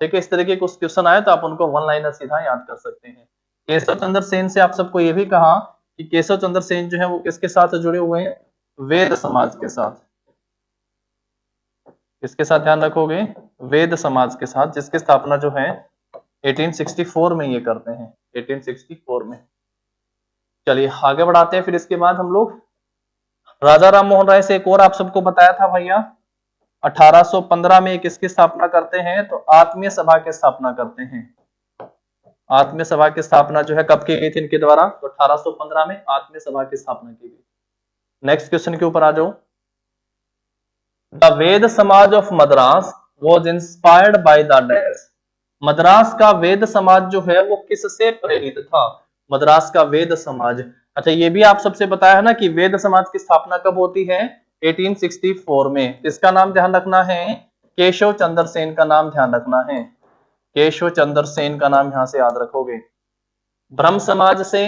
S1: ठीक है। इस तरीके कुछ क्वेश्चन आए तो आप उनको वन लाइनर सीधा याद कर सकते हैं। केशव चंद्र सेन से आप सबको ये भी कहा कि केशव चंद्र सेन जो है वो किसके साथ जुड़े हुए हैं? वेद समाज के साथ। किसके साथ ध्यान रखोगे? वेद समाज के साथ, जिसकी स्थापना जो है 1864 में ये करते हैं, 1864 में। चलिए आगे बढ़ाते हैं। फिर इसके बाद हम लोग राजा राम मोहन राय से एक और आप सबको बताया था भैया 1815 में किसकी स्थापना करते हैं? तो आत्मीय सभा की स्थापना करते हैं। आत्मीय सभा की स्थापना जो है कब की गई थी इनके द्वारा? तो 1815 में आत्मीय सभा की स्थापना की गई। नेक्स्ट क्वेश्चन के ऊपर आ जाओ। द वेद समाज of Madras was inspired by the dash. Madras का वेद समाज जो है वो किससे प्रेरित था? मद्रास का वेद समाज, अच्छा ये भी आप सबसे बताया है ना कि वेद समाज की स्थापना कब होती है? 1864 में। इसका नाम ध्यान रखना है, केशव चंद्र सेन का नाम ध्यान रखना है। केशव चंद्र सेन का नाम यहां से याद रखोगे। ब्रह्म समाज से,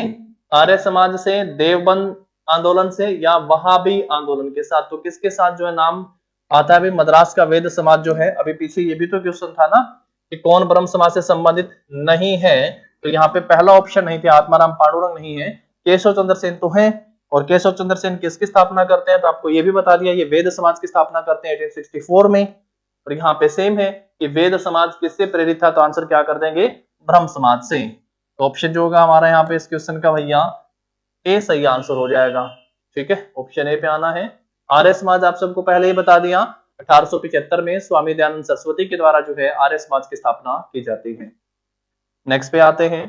S1: आर्य समाज से, देवबंद आंदोलन से या वहाबी आंदोलन के साथ? तो किसके साथ जो है नाम आता है? अभी मद्रास का वेद समाज जो है, अभी पीछे ये भी तो क्वेश्चन था ना कि कौन ब्रह्म समाज से संबंधित नहीं है, तो यहाँ पे पहला ऑप्शन नहीं थे, आत्माराम पांडुरंग नहीं है, केशव चंद्र सेन तो है। और केशव चंद्र सेन किसकी स्थापना करते हैं? तो आपको ये भी बता दिया ये वेद समाज की स्थापना करते हैं 1864 में। और यहाँ पे सेम है कि वेद समाज किससे प्रेरित था? तो आंसर क्या कर देंगे? ब्रह्म समाज से। तो ऑप्शन जो होगा हमारा यहाँ पे इस क्वेश्चन का भैया ए सही आंसर हो जाएगा, ठीक है। ऑप्शन ए पे आना है। आर्य समाज आप सबको पहले ही बता दिया 1875 में स्वामी दयानंद सरस्वती के द्वारा जो है आर्य समाज की स्थापना की जाती है। नेक्स्ट पे आते हैं।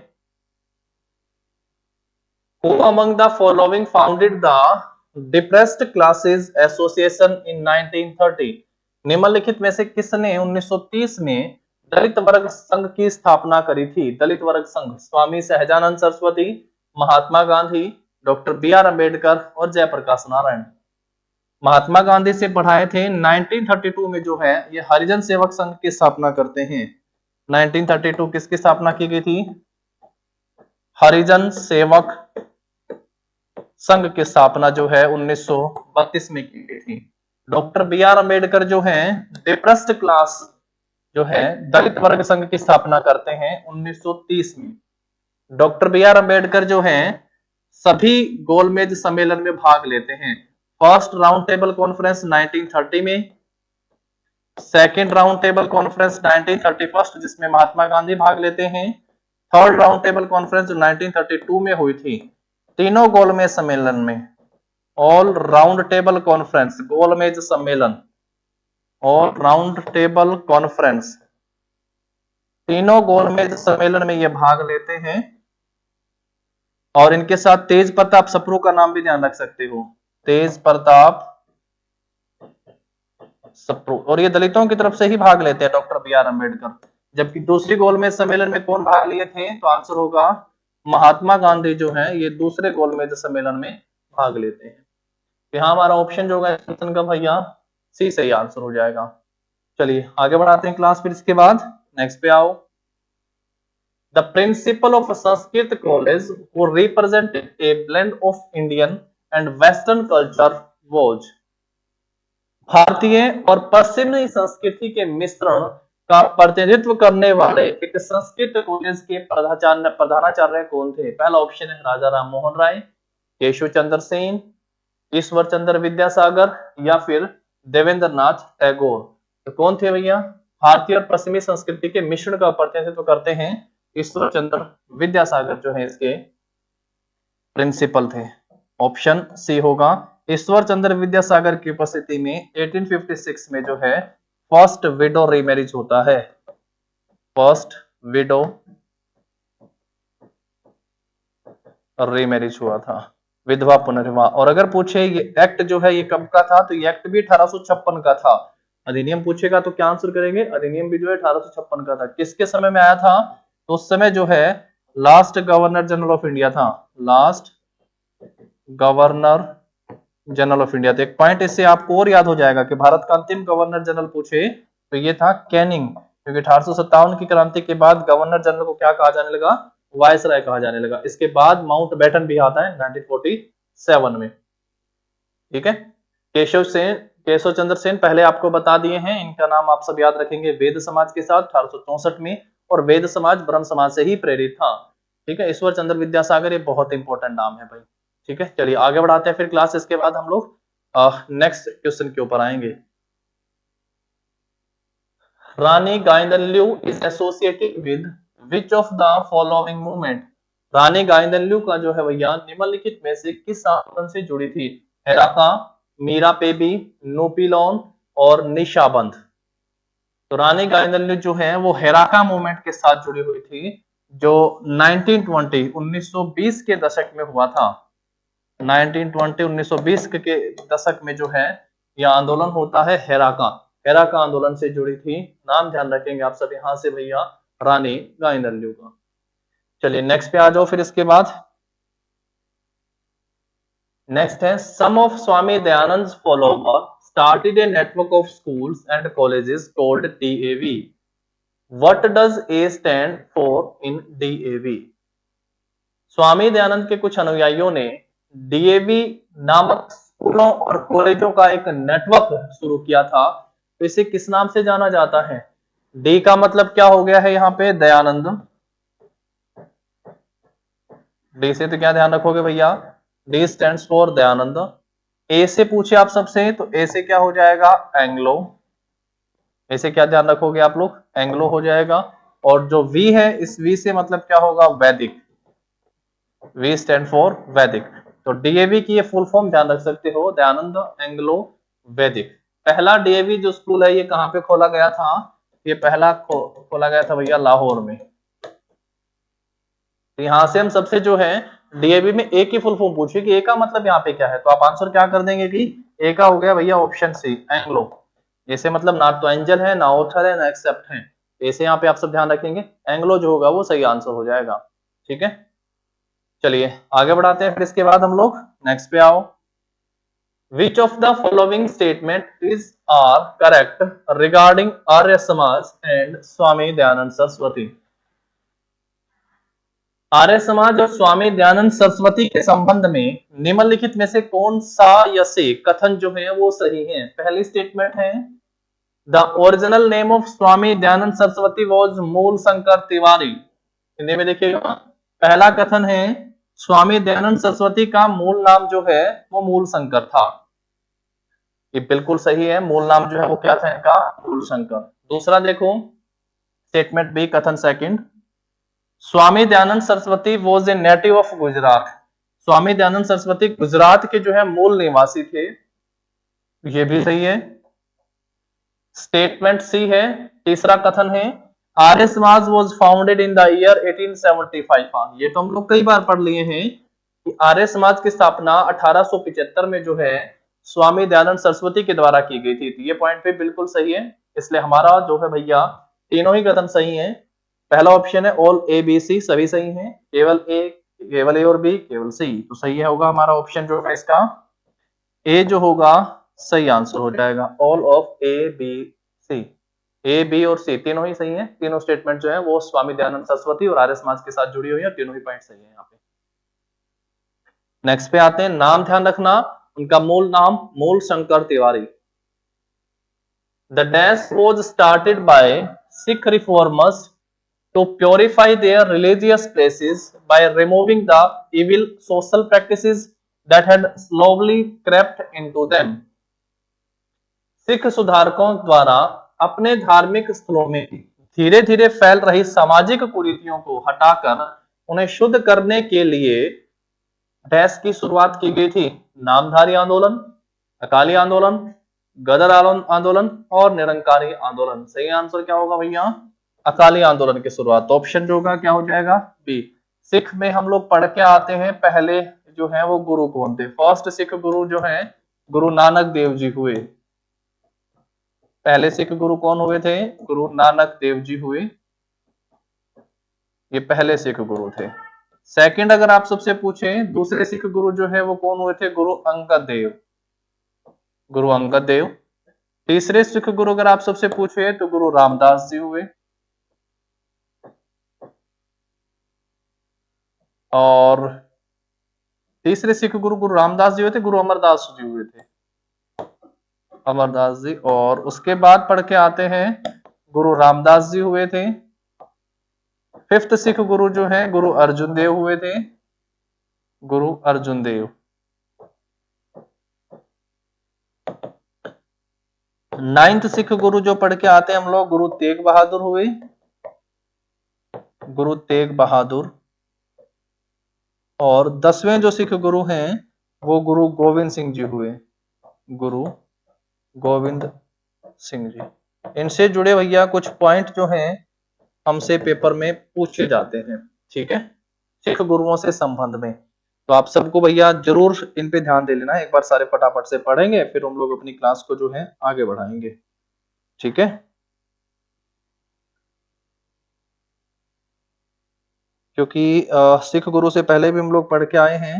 S1: Who among the following founded the Depressed Classes Association in 1930? निम्नलिखित में से किसने 1930 में दलित वर्ग संघ की स्थापना करी थी? Dalit Varg Sangh. Swami Sahajanand Saraswati, Mahatma Gandhi, doctor B R Ambedkar और जयप्रकाश नारायण। महात्मा गांधी से पढ़ाए थे। 1932 में जो है ये हरिजन सेवक संघ की स्थापना करते हैं। 1932 किसकी स्थापना की गई थी? हरिजन सेवक संघ की स्थापना जो है 1932 में की गई थी। डॉक्टर बी आर अम्बेडकर जो है डिप्रेस्ड क्लास जो है दलित वर्ग संघ की स्थापना करते हैं 1930 में। डॉक्टर बी आर अम्बेडकर जो है सभी गोलमेज सम्मेलन में भाग लेते हैं। फर्स्ट राउंड टेबल कॉन्फ्रेंस 1930 में, सेकेंड राउंड टेबल कॉन्फ्रेंस 1931 जिसमें महात्मा गांधी भाग लेते हैं, थर्ड राउंड टेबल कॉन्फ्रेंस जो 1932 में हुई थी। तीनों गोलमेज सम्मेलन में, ऑल राउंड टेबल कॉन्फ्रेंस, गोलमेज सम्मेलन, ऑल राउंड टेबल कॉन्फ्रेंस, तीनों गोलमेज सम्मेलन में ये भाग लेते हैं। और इनके साथ तेज प्रताप सप्रू का नाम भी ध्यान रख सकते हो, तेज प्रताप सप्रू। और ये दलितों की तरफ से ही भाग लेते हैं डॉक्टर बी आर अम्बेडकर। जबकि दूसरी गोलमेज सम्मेलन में कौन भाग लिए थे? तो आंसर होगा महात्मा गांधी जो है ये दूसरे गोलमेज सम्मेलन में भाग लेते हैं। यहाँ हमारा ऑप्शन जो होगा क्वेश्चन का भैया सी सही आंसर हो जाएगा। चलिए आगे बढ़ाते हैं क्लास। फिर इसके बाद नेक्स्ट पे आओ। The principal of Sanskrit college वो represented a blend of Indian and western culture was. भारतीय और पश्चिमी संस्कृति के मिश्रण का प्रतिनिधित्व करने वाले एक संस्कृत कॉलेज के प्रधानाचार्य कौन थे? पहला ऑप्शन है राजा राम मोहन राय, केशव चंद्र सेन, ईश्वर चंद्र विद्यासागर या फिर देवेंद्र नाथ टैगोर। तो कौन थे भैया? भारतीय और पश्चिमी संस्कृति के मिश्रण का प्रतिनिधित्व करते हैं ईश्वर चंद्र विद्यासागर जो है इसके प्रिंसिपल थे। ऑप्शन सी होगा। ईश्वर चंद्र विद्यासागर की उपस्थिति में 1856 में जो है फर्स्ट विडो रीमैरिज होता है। फर्स्ट विडो रीमैरिज हुआ था, विधवा पुनर्विवाह। और अगर पूछे ये एक्ट जो है ये कब का था? तो ये एक्ट भी 1856 का था। अधिनियम पूछेगा तो क्या आंसर करेंगे? अधिनियम भी जो है 1856 का था। किसके समय में आया था? तो उस समय जो है last governor general of India था, last governor general of India. तो एक पॉइंट इससे आपको और याद हो जाएगा कि भारत का अंतिम गवर्नर जनरल पूछे तो ये था कैनिंग, क्योंकि 1857 की क्रांति के बाद गवर्नर जनरल को क्या कहा जाने लगा? वायसराय कहा जाने लगा। इसके बाद माउंट बैटन भी आता है 1947 में। ठीक है। केशव चंद्र सेन पहले आपको बता दिए हैं, इनका नाम आप सब याद रखेंगे। वेद समाज के साथ 1864 में, और वेद समाज ब्रह्म समाज से ही प्रेरित था। ठीक है। ईश्वर चंद्र विद्यासागर ये बहुत इंपॉर्टेंट नाम है भाई। ठीक है। चलिए आगे बढ़ाते हैं फिर क्लास। इसके बाद हम लोग नेक्स्ट क्वेश्चन के ऊपर आएंगे। Rani Gaidinliu is associated with which of the following movement? Rani Gaidinliu का जो है भैया निम्नलिखित में से किस आंदोलन से जुड़ी थी? हेराका, मीरा पेबी, नूपीलोन और निशाबंद। तो रानी गाइंदरल्यू जो है वो हेराका मूवमेंट के साथ जुड़ी हुई थी, जो 1920 के दशक में हुआ था। 1920 के दशक में जो है यह आंदोलन होता है हेराका आंदोलन से जुड़ी थी। नाम ध्यान रखेंगे आप सब यहां से भैया, रानी गाइंदरल्यू का। चलिए नेक्स्ट पे आ जाओ। फिर इसके बाद नेक्स्ट है some of Swami Dayanand follower started a network of schools and colleges called DAV. What does A stand for in DAV? Swami Dayanand के कुछ अनुयायियों ने DAV नामक स्कूलों और कॉलेजों का एक नेटवर्क शुरू किया था। तो इसे किस नाम से जाना जाता है? डी का मतलब क्या हो गया है यहाँ पे? दयानंद। डी से तो क्या ध्यान रखोगे भैया? D stands for Dayanand. A से पूछे आप सबसे तो ए से क्या हो जाएगा? एंग्लो। ए से क्या ध्यान रखोगे आप लोग? एंग्लो हो जाएगा। और जो वी है इस वी से मतलब क्या होगा? वैदिक। वी स्टैंड फॉर वैदिक। तो डीएवी की ये फुल फॉर्म ध्यान रख सकते हो, दयानंद एंग्लो वैदिक। पहला डीएवी जो स्कूल है ये कहाँ पे खोला गया था? ये पहला खोला गया था भैया लाहौर में। तो यहां से हम सबसे जो है डीएवी में ए की फुल फॉर्म पूछी कि ए का मतलब यहाँ पे क्या है, तो आप आंसर क्या कर देंगे कि ए का हो गया भैया ऑप्शन सी एंग्लो। जैसे मतलब ना तो एंजल है, ना ऑथर है, ना एक्सेप्ट है, ऐसे यहाँ पे आप सब ध्यान रखेंगे, एंग्लो जो होगा वो सही आंसर हो जाएगा। ठीक है, चलिए आगे बढ़ाते हैं। फिर इसके बाद हम लोग नेक्स्ट पे आओ। Which of the following statement is are correct regarding Arya Samaj and Swami Dayanand Saraswati? Arya Samaj और स्वामी दयानंद सरस्वती के संबंध में निम्नलिखित में से कौन सा या से कथन जो है वो सही है? पहली स्टेटमेंट है the original name of Swami Dayanand Saraswati was मूल शंकर तिवारी। हिंदी में देखिएगा, पहला कथन है स्वामी दयानंद सरस्वती का मूल नाम जो है वो मूल शंकर था। ये बिल्कुल सही है, मूल नाम जो है वो क्या था इनका? मूल शंकर। दूसरा देखो स्टेटमेंट बी कथन second, Swami Dayanand Saraswati was a native of Gujarat. Swami Dayanand Saraswati Gujarat के जो है मूल निवासी थे, ये भी सही है। स्टेटमेंट सी है, तीसरा कथन है Arya Samaj was founded in the year 1875। हाँ, ये तो हम लोग कई बार पढ़ लिए हैं कि आर्य समाज की स्थापना 1875 में जो है स्वामी दयानंद सरस्वती के द्वारा की गई थी। तो ये पॉइंट पे बिल्कुल सही है, इसलिए हमारा जो है भैया तीनों ही कथन सही है। पहला ऑप्शन है ऑल ए बी सी सभी सही हैं, केवल ए और बी केवल सी, तो सही है होगा हमारा ऑप्शन जो है इसका ए जो होगा सही आंसर हो जाएगा। All of A B C, A B और सी तीनों ही सही है। तीनों स्टेटमेंट जो है वो स्वामी दयानंद सरस्वती और आर्य समाज के साथ जुड़ी हुई है, तीनों ही पॉइंट सही है यहाँ पे। नेक्स्ट पे आते हैं, नाम ध्यान रखना, उनका मूल नाम मूल Shankar Tiwari. The dash was started by Sikh reformers to purify their religious places by removing the evil social practices that had slowly crept into them. Sikh सुधारकों द्वारा अपने धार्मिक स्थलों में धीरे धीरे फैल रही सामाजिक कुरीतियों को हटाकर उन्हें शुद्ध करने के लिए डैश की शुरुआत की गई थी। नामधारी आंदोलन, अकाली आंदोलन, गदर आंदोलन और निरंकारी आंदोलन। सही आंसर क्या होगा भैया? अकाली आंदोलन की शुरुआत। ऑप्शन जो होगा क्या हो जाएगा? बी। सिख में हम लोग पढ़ के आते हैं पहले जो है वो गुरु कौन थे? फर्स्ट सिख गुरु जो है गुरु नानक देव जी हुए। पहले सिख गुरु कौन हुए थे? गुरु नानक देव जी हुए, ये पहले सिख गुरु थे। सेकंड अगर आप सबसे पूछे दूसरे सिख गुरु जो है वो कौन हुए थे? गुरु अंगद देव, गुरु अंगद देव। तीसरे सिख गुरु अगर आप सबसे पूछे तो गुरु रामदास जी हुए, और तीसरे सिख गुरु गुरु रामदास जी हुए थे, गुरु अमरदास जी हुए थे, अमरदास जी। और उसके बाद पढ़ के आते हैं गुरु रामदास जी हुए थे। फिफ्थ सिख गुरु जो है गुरु अर्जुन देव हुए थे, गुरु अर्जुन देव। नाइन्थ सिख गुरु जो पढ़ के आते हैं हम लोग गुरु तेग बहादुर हुए, गुरु तेग बहादुर। और 10वें जो सिख गुरु हैं वो गुरु गोविंद सिंह जी हुए, गुरु गोविंद सिंह जी। इनसे जुड़े भैया कुछ पॉइंट जो हैं हमसे पेपर में पूछे जाते हैं, ठीक है, सिख गुरुओं से संबंध में। तो आप सबको भैया जरूर इन पे ध्यान दे लेना, एक बार सारे फटाफट से पढ़ेंगे फिर हम लोग अपनी क्लास को जो है आगे बढ़ाएंगे, ठीक है। क्योंकि सिख गुरु से पहले भी हम लोग पढ़ के आए हैं,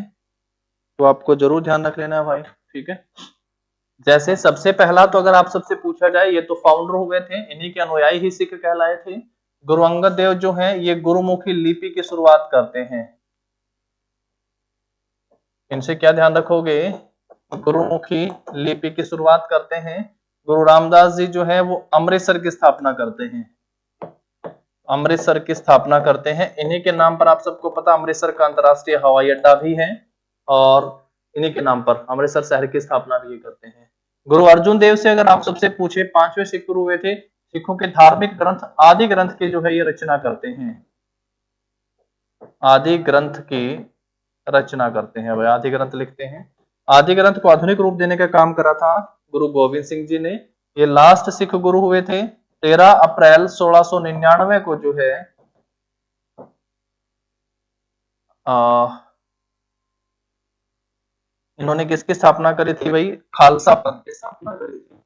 S1: तो आपको जरूर ध्यान रख लेना है भाई, ठीक है। जैसे सबसे पहला तो अगर आप सबसे पूछा जाए ये तो फाउंडर हुए थे, इन्हीं के अनुयायी ही सिख कहलाए थे। गुरु अंगद देव जो हैं ये गुरुमुखी लिपि की शुरुआत करते हैं। इनसे क्या ध्यान रखोगे? गुरुमुखी लिपि की शुरुआत करते हैं। गुरु रामदास जी जो है वो अमृतसर की स्थापना करते हैं, अमृतसर की स्थापना करते हैं। इन्हीं के नाम पर आप सबको पता अमृतसर का अंतरराष्ट्रीय हवाई अड्डा भी है, और इन्हीं के नाम पर अमृतसर शहर की स्थापना भी करते हैं। गुरु अर्जुन देव से अगर आप सबसे पूछे 5वें सिख गुरु हुए थे, सिखों के धार्मिक ग्रंथ आदि ग्रंथ की जो है ये रचना करते हैं, आदि ग्रंथ की रचना करते हैं, आदि ग्रंथ लिखते हैं। आदि ग्रंथ को आधुनिक रूप देने का काम करा था गुरु गोविंद सिंह जी ने। ये लास्ट सिख गुरु हुए थे। 13 अप्रैल 1699 को जो है इन्होंने किसकी स्थापना करी थी भाई? खालसा पंथ की स्थापना करी थी।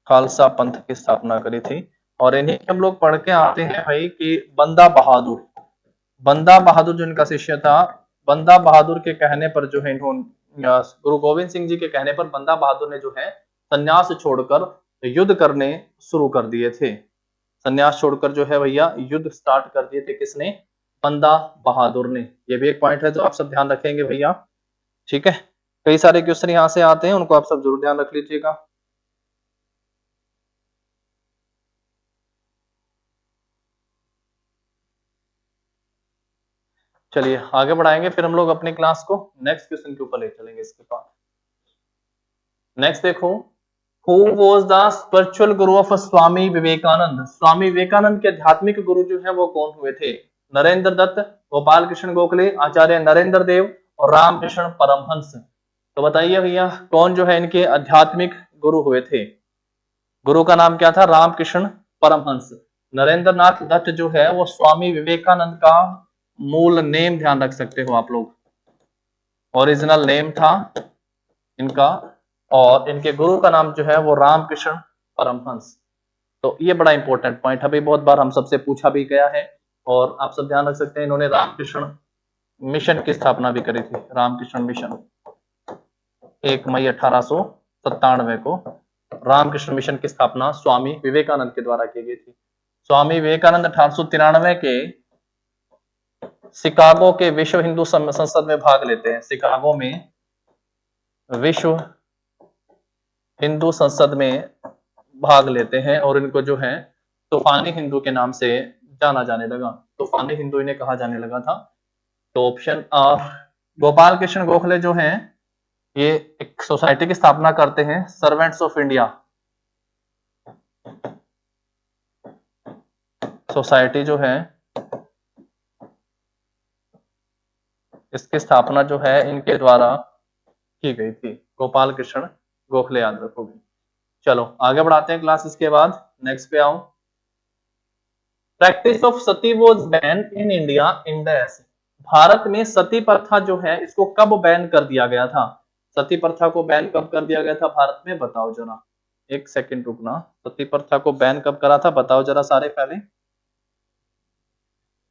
S1: खालसा पंथ की स्थापना करी थी। और इन्हीं हम लोग पढ़ के आते हैं भाई कि बंदा बहादुर, बंदा बहादुर जो इनका शिष्य था, बंदा बहादुर के कहने पर जो है इन्होंने, गुरु गोविंद सिंह जी के कहने पर बंदा बहादुर ने जो है संन्यास छोड़कर युद्ध करने शुरू कर दिए थे। संन्यास छोड़कर जो है भैया युद्ध स्टार्ट कर दिए थे। किसने? बंदा बहादुर ने। ये भी एक पॉइंट है जो आप सब ध्यान रखेंगे भैया, ठीक है। कई सारे क्वेश्चन यहाँ से आते हैं, उनको आप सब जरूर ध्यान रख लीजिएगा। चलिए आगे बढ़ाएंगे फिर हम लोग अपनी क्लास को, नेक्स्ट क्वेश्चन के ऊपर ले चलेंगे इसके बाद। नेक्स्ट देखो, who was the spiritual Guru of Swami Vivekananda? Swami Vivekananda के आध्यात्मिक गुरु जो है वो कौन हुए थे? नरेंद्र दत्त, गोपाल कृष्ण गोखले, आचार्य नरेंद्र देव और रामकृष्ण परमहंस। तो बताइए भैया कौन जो है इनके आध्यात्मिक गुरु हुए थे? गुरु का नाम क्या था? रामकृष्ण परमहंस। नरेंद्र नाथ दत्त जो है वो स्वामी विवेकानंद का मूल नेम ध्यान रख सकते हो आप लोग, ओरिजिनल नेम था इनका। और इनके गुरु का नाम जो है वो रामकृष्ण परमहंस। तो ये बड़ा इंपॉर्टेंट पॉइंट है भाई, बहुत बार हम सबसे पूछा भी गया है। और आप सब ध्यान रख सकते हैं इन्होंने रामकृष्ण मिशन की स्थापना भी करी थी। रामकृष्ण मिशन 1 मई 1897 को रामकृष्ण मिशन की स्थापना स्वामी विवेकानंद के द्वारा की गई थी। स्वामी विवेकानंद 1893 के शिकागो के विश्व हिंदू संसद में भाग लेते हैं। शिकागो में विश्व हिंदू संसद में भाग लेते हैं और इनको जो है तूफानी हिंदू के नाम से जाना जाने लगा। तूफानी हिंदू इन्हें कहा जाने लगा था। तो ऑप्शन गोपाल कृष्ण गोखले जो हैं ये एक सोसाइटी की स्थापना करते हैं, सर्वेंट्स ऑफ इंडिया सोसाइटी जो है, इसकी स्थापना जो है इनके द्वारा की गई थी। गोपाल कृष्ण गोखले याद रखोगे। चलो आगे बढ़ाते हैं क्लास। इसके बाद नेक्स्ट पे आओ। Practice of Sati was ban in India in the. Bharat में सती प्रथा जो है इसको कब बैन कर दिया गया था? सती प्रथा को बैन कब कर दिया गया था भारत में? बताओ जरा, एक सेकंड रुकना। सती प्रथा को बैन कब करा था बताओ जरा सारे पहले।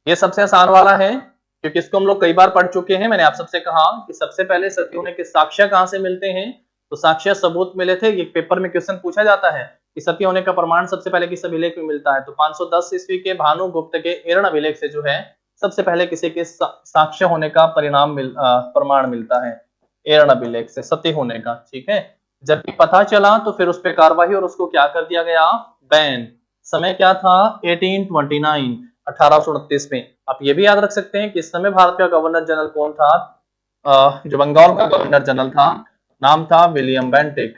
S1: ये सबसे आसान वाला है क्योंकि इसको हम लोग कई बार पढ़ चुके हैं। मैंने आप सबसे कहा कि सबसे पहले सती होने के साक्ष्य कहां से मिलते हैं? तो साक्ष्य सबूत मिले थे। ये पेपर में क्वेश्चन पूछा जाता है कि सती होने का प्रमाण सबसे पहले किस अभिलेख में मिलता है? तो 510 ईस्वी के भानुगुप्त के एरण अभिलेख से जो है सबसे पहले किसी के साक्ष्य होने का प्रमाण मिलता है, एरण अभिलेख से सती होने का, ठीक है। जब पता चला तो फिर उस पर कार्रवाई और उसको क्या कर दिया गया? बैन। समय क्या था? 1829 1829 में। आप ये भी याद रख सकते हैं कि इस समय भारत का गवर्नर जनरल कौन था? जो बंगाल का गवर्नर जनरल था नाम था विलियम बेंटिक।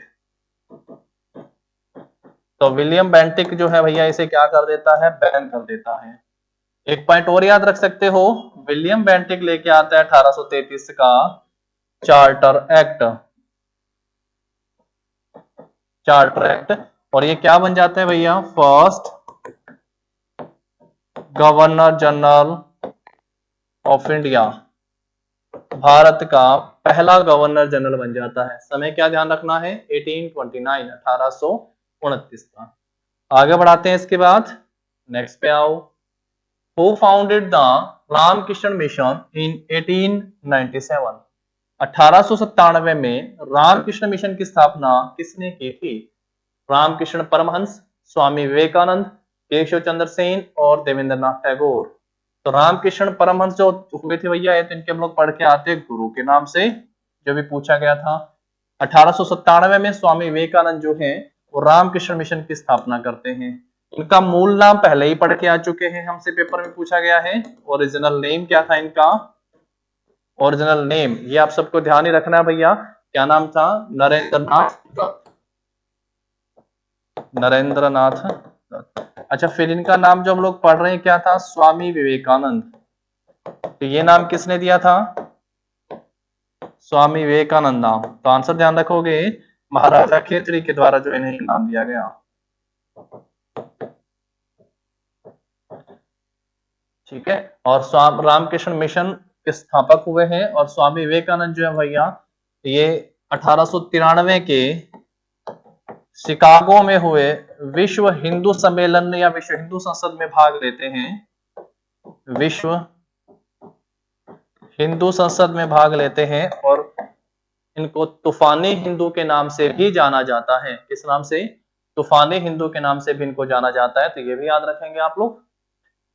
S1: तो विलियम बेंटिक जो है भैया इसे क्या कर देता है? बैन कर देता है। एक पॉइंट और याद रख सकते हो, विलियम बेंटिक लेके आता है 1833 का चार्टर एक्ट। चार्टर एक्ट, और ये क्या बन जाता है भैया? First governor general of India. Bharat का पहला गवर्नर जनरल बन जाता है। समय क्या ध्यान रखना है? 1829 1829 का। आगे बढ़ाते हैं इसके बाद, नेक्स्ट पे आओ। Who founded the Ramakrishna mission in 1897? 1897 में रामकृष्ण मिशन की स्थापना किसने की थी? रामकृष्ण परमहंस, स्वामी विवेकानंद, केशव चंद्र सेन और देवेंद्र नाथ टैगोर। तो रामकृष्ण परमहंस जो हुए थे भैया, तो इनके हम लोग पढ़ के आते गुरु के नाम से, जो भी पूछा गया था। 1897 में स्वामी विवेकानंद जो है वो रामकृष्ण मिशन की स्थापना करते हैं। इनका मूल नाम पहले ही पढ़ के आ चुके हैं, हमसे पेपर में पूछा गया है। ओरिजिनल नेम क्या था इनका? ओरिजिनल नेम ये आप सबको ध्यान ही रखना है भैया, क्या नाम था? नरेंद्र नाथ। अच्छा, फिर इनका नाम जो हम लोग पढ़ रहे हैं क्या था? स्वामी विवेकानंद। तो ये नाम किसने दिया था? स्वामी विवेकानंद नाम। तो आंसर ध्यान रखोगे, महाराजा खेतड़ी के द्वारा जो इन्हें नाम दिया गया, ठीक है। और रामकृष्ण मिशन के स्थापक हुए हैं, और स्वामी विवेकानंद जो है भैया ये 1893 के शिकागो में हुए विश्व हिंदू सम्मेलन या विश्व हिंदू संसद में भाग लेते हैं। विश्व हिंदू संसद में भाग लेते हैं और इनको तूफानी हिंदू के नाम से भी जाना जाता है। किस नाम से? तूफानी हिंदू के नाम से भी इनको जाना जाता है, तो ये भी याद रखेंगे आप लोग।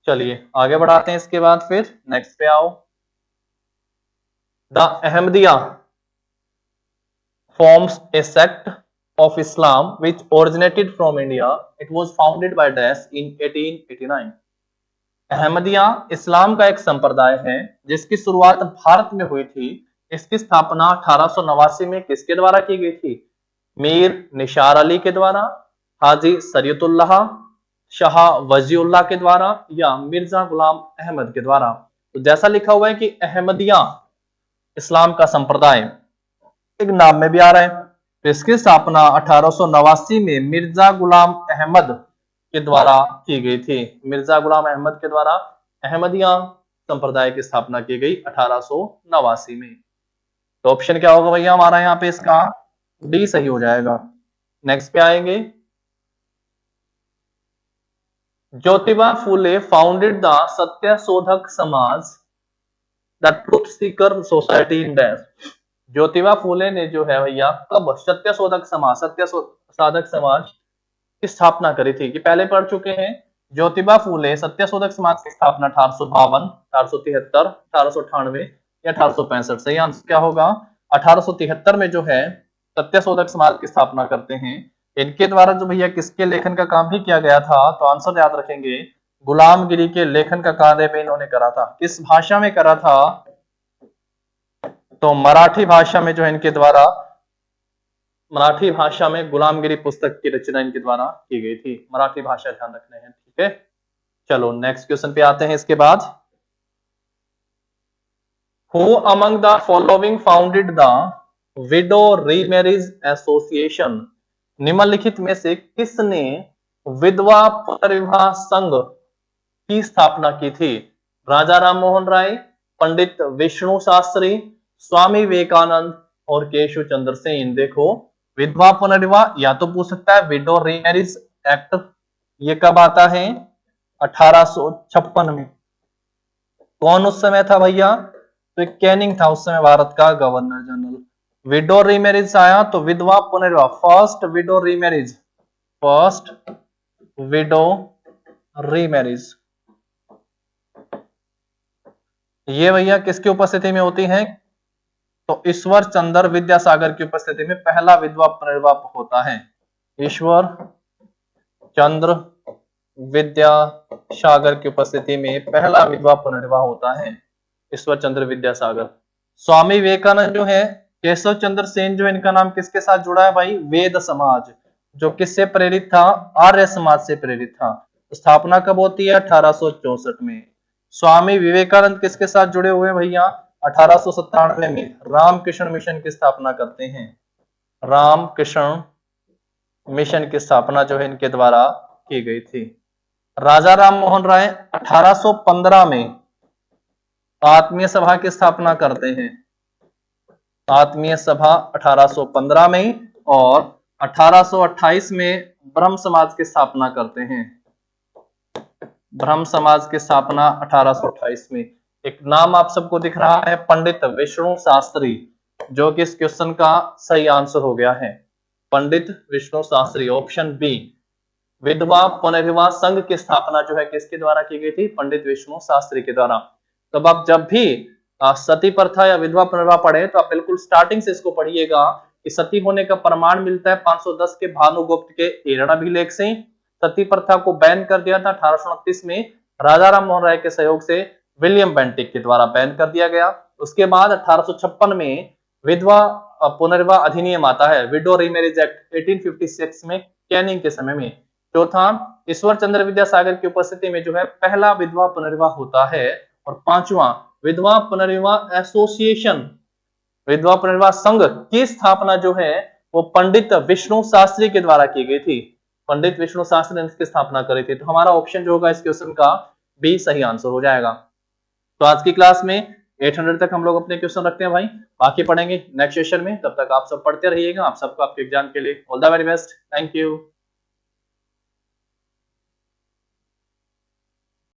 S1: चलिए आगे बढ़ाते हैं। इसके बाद फिर नेक्स्ट पे आओ। The Ahmadiyya forms a sect of Islam which originated from India. It was founded by Daesh in 1889. Ahmadiyya इस्लाम का एक संप्रदाय है जिसकी शुरुआत भारत में हुई थी। इसकी स्थापना 1889 में किसके द्वारा की गई थी? मीर निशार अली के द्वारा, हाजी शरीयतुल्लाह, शाह वजीउल्लाह के द्वारा, या मिर्जा गुलाम अहमद के द्वारा। तो जैसा लिखा हुआ है कि अहमदिया इस्लाम का संप्रदाय, एक नाम में भी आ रहा है। इसकी स्थापना 1889 में मिर्जा गुलाम अहमद के द्वारा की गई थी। मिर्जा गुलाम अहमद के द्वारा अहमदिया संप्रदाय की स्थापना की गई 1889 में। तो ऑप्शन क्या होगा भैया हमारा यहाँ पे? इसका डी सही हो जाएगा। नेक्स्ट पे आएंगे। Jyotiba Phule founded the Satya Shodhak Samaj the truth seeker society in dash. Jyotiba Phule ने जो है भैया कब सत्य शोधक समाज, सत्य साधक समाज की स्थापना करी थी? कि पहले पढ़ चुके हैं। ज्योतिबा फूले सत्य शोधक समाज की स्थापना 1852, 1873, 1898 या 1865। सही आंसर क्या होगा? 1873 में जो है सत्य शोधक समाज की स्थापना करते हैं। इनके द्वारा जो भैया किसके लेखन का काम भी किया गया था? तो आंसर याद रखेंगे, गुलामगिरी के लेखन का कार्य भी इन्होंने करा था। किस भाषा में करा था? तो मराठी भाषा में जो है इनके द्वारा, मराठी भाषा में गुलामगिरी पुस्तक की रचना इनके द्वारा की गई थी। मराठी भाषा ध्यान रखने हैं, ठीक है। चलो नेक्स्ट क्वेश्चन पे आते हैं। इसके बाद, who among the following founded the widow remarriage association? निम्नलिखित में से किसने विधवा पुनर्विवाह संघ की स्थापना की थी? राजा राम मोहन राय, पंडित विष्णु शास्त्री, स्वामी विवेकानंद और केशव चंद्र सेन। देखो, विधवा पुनर्विवाह या तो पूछ सकता है विडो रीमैरिज एक्ट, ये कब आता है? 1856 में। कौन उस समय था भैया? तो कैनिंग था उस समय भारत का गवर्नर जनरल। विडो रीमैरिज आया तो विधवा पुनर्विवाह, first window remarriage, first window remarriage, ये भैया किसकी उपस्थिति में होती है? तो ईश्वर चंद्र विद्यासागर की उपस्थिति में पहला विधवा पुनर्विवाह होता है। ईश्वर चंद्र विद्यासागर की उपस्थिति में पहला विधवा पुनर्विवाह होता है, ईश्वर चंद्र विद्यासागर। स्वामी विवेकानंद जो है, केशव चंद्र सेन जो है, इनका नाम किसके साथ जुड़ा है भाई? वेद समाज, जो किससे प्रेरित था? आर्य समाज से प्रेरित था। स्थापना कब होती है? 1864 में। स्वामी विवेकानंद किसके साथ जुड़े हुए हैं भैया? 1897 में रामकृष्ण मिशन की स्थापना करते हैं। रामकृष्ण मिशन की स्थापना जो है इनके द्वारा की गई थी। राजा राम मोहन राय 1815 में आत्मीय सभा की स्थापना करते हैं। आत्मीय सभा 1815 में, और 1828 में ब्रह्म समाज की स्थापना करते हैं। ब्रह्म समाज की स्थापना 1828 में। एक नाम आप सबको दिख रहा है, पंडित विष्णु शास्त्री, जो कि इस क्वेश्चन का सही आंसर हो गया है। पंडित विष्णु शास्त्री, ऑप्शन बी। विधवा पुनर्विवाह संघ की स्थापना जो है किसके द्वारा की गई थी? पंडित विष्णु शास्त्री के द्वारा। तब आप जब भी सती प्रथा या विधवा पुनर्विवाह पढ़े तो आप बिल्कुल स्टार्टिंग से इसको पढ़िएगा कि सती होने का प्रमाण मिलता है 510 के भानुगुप्त के एरड़ अभिलेख से। सती प्रथा को बैन कर दिया था 1829 में राजा राम मोहन राय के सहयोग से, विलियम बेंटिक के द्वारा बैन कर दिया गया। उसके बाद 1856 में विधवा पुनर्विवाह अधिनियम आता है, विडो रीमैरिज एक्ट 1856 में, कैनिंग के समय में। चौथा, ईश्वर चंद्र विद्यासागर की उपस्थिति में जो है पहला विधवा पुनर्विवाह होता है। और पांचवा, विधवा पुनर्विवाह एसोसिएशन, विधवा पुनर्विवाह संघ की स्थापना जो है वो पंडित विष्णु शास्त्री के द्वारा की गई थी। पंडित विष्णु शास्त्री ने इसकी स्थापना करी थी। तो हमारा ऑप्शन जो होगा इस क्वेश्चन का बी सही आंसर हो जाएगा। तो आज की क्लास में 800 तक हम लोग अपने क्वेश्चन रखते हैं भाई, बाकी पढ़ेंगे नेक्स्ट सेशन में। तब तक आप सब पढ़ते रहिएगा। आप सबको आपके एग्जाम के लिए all the very best. Thank you.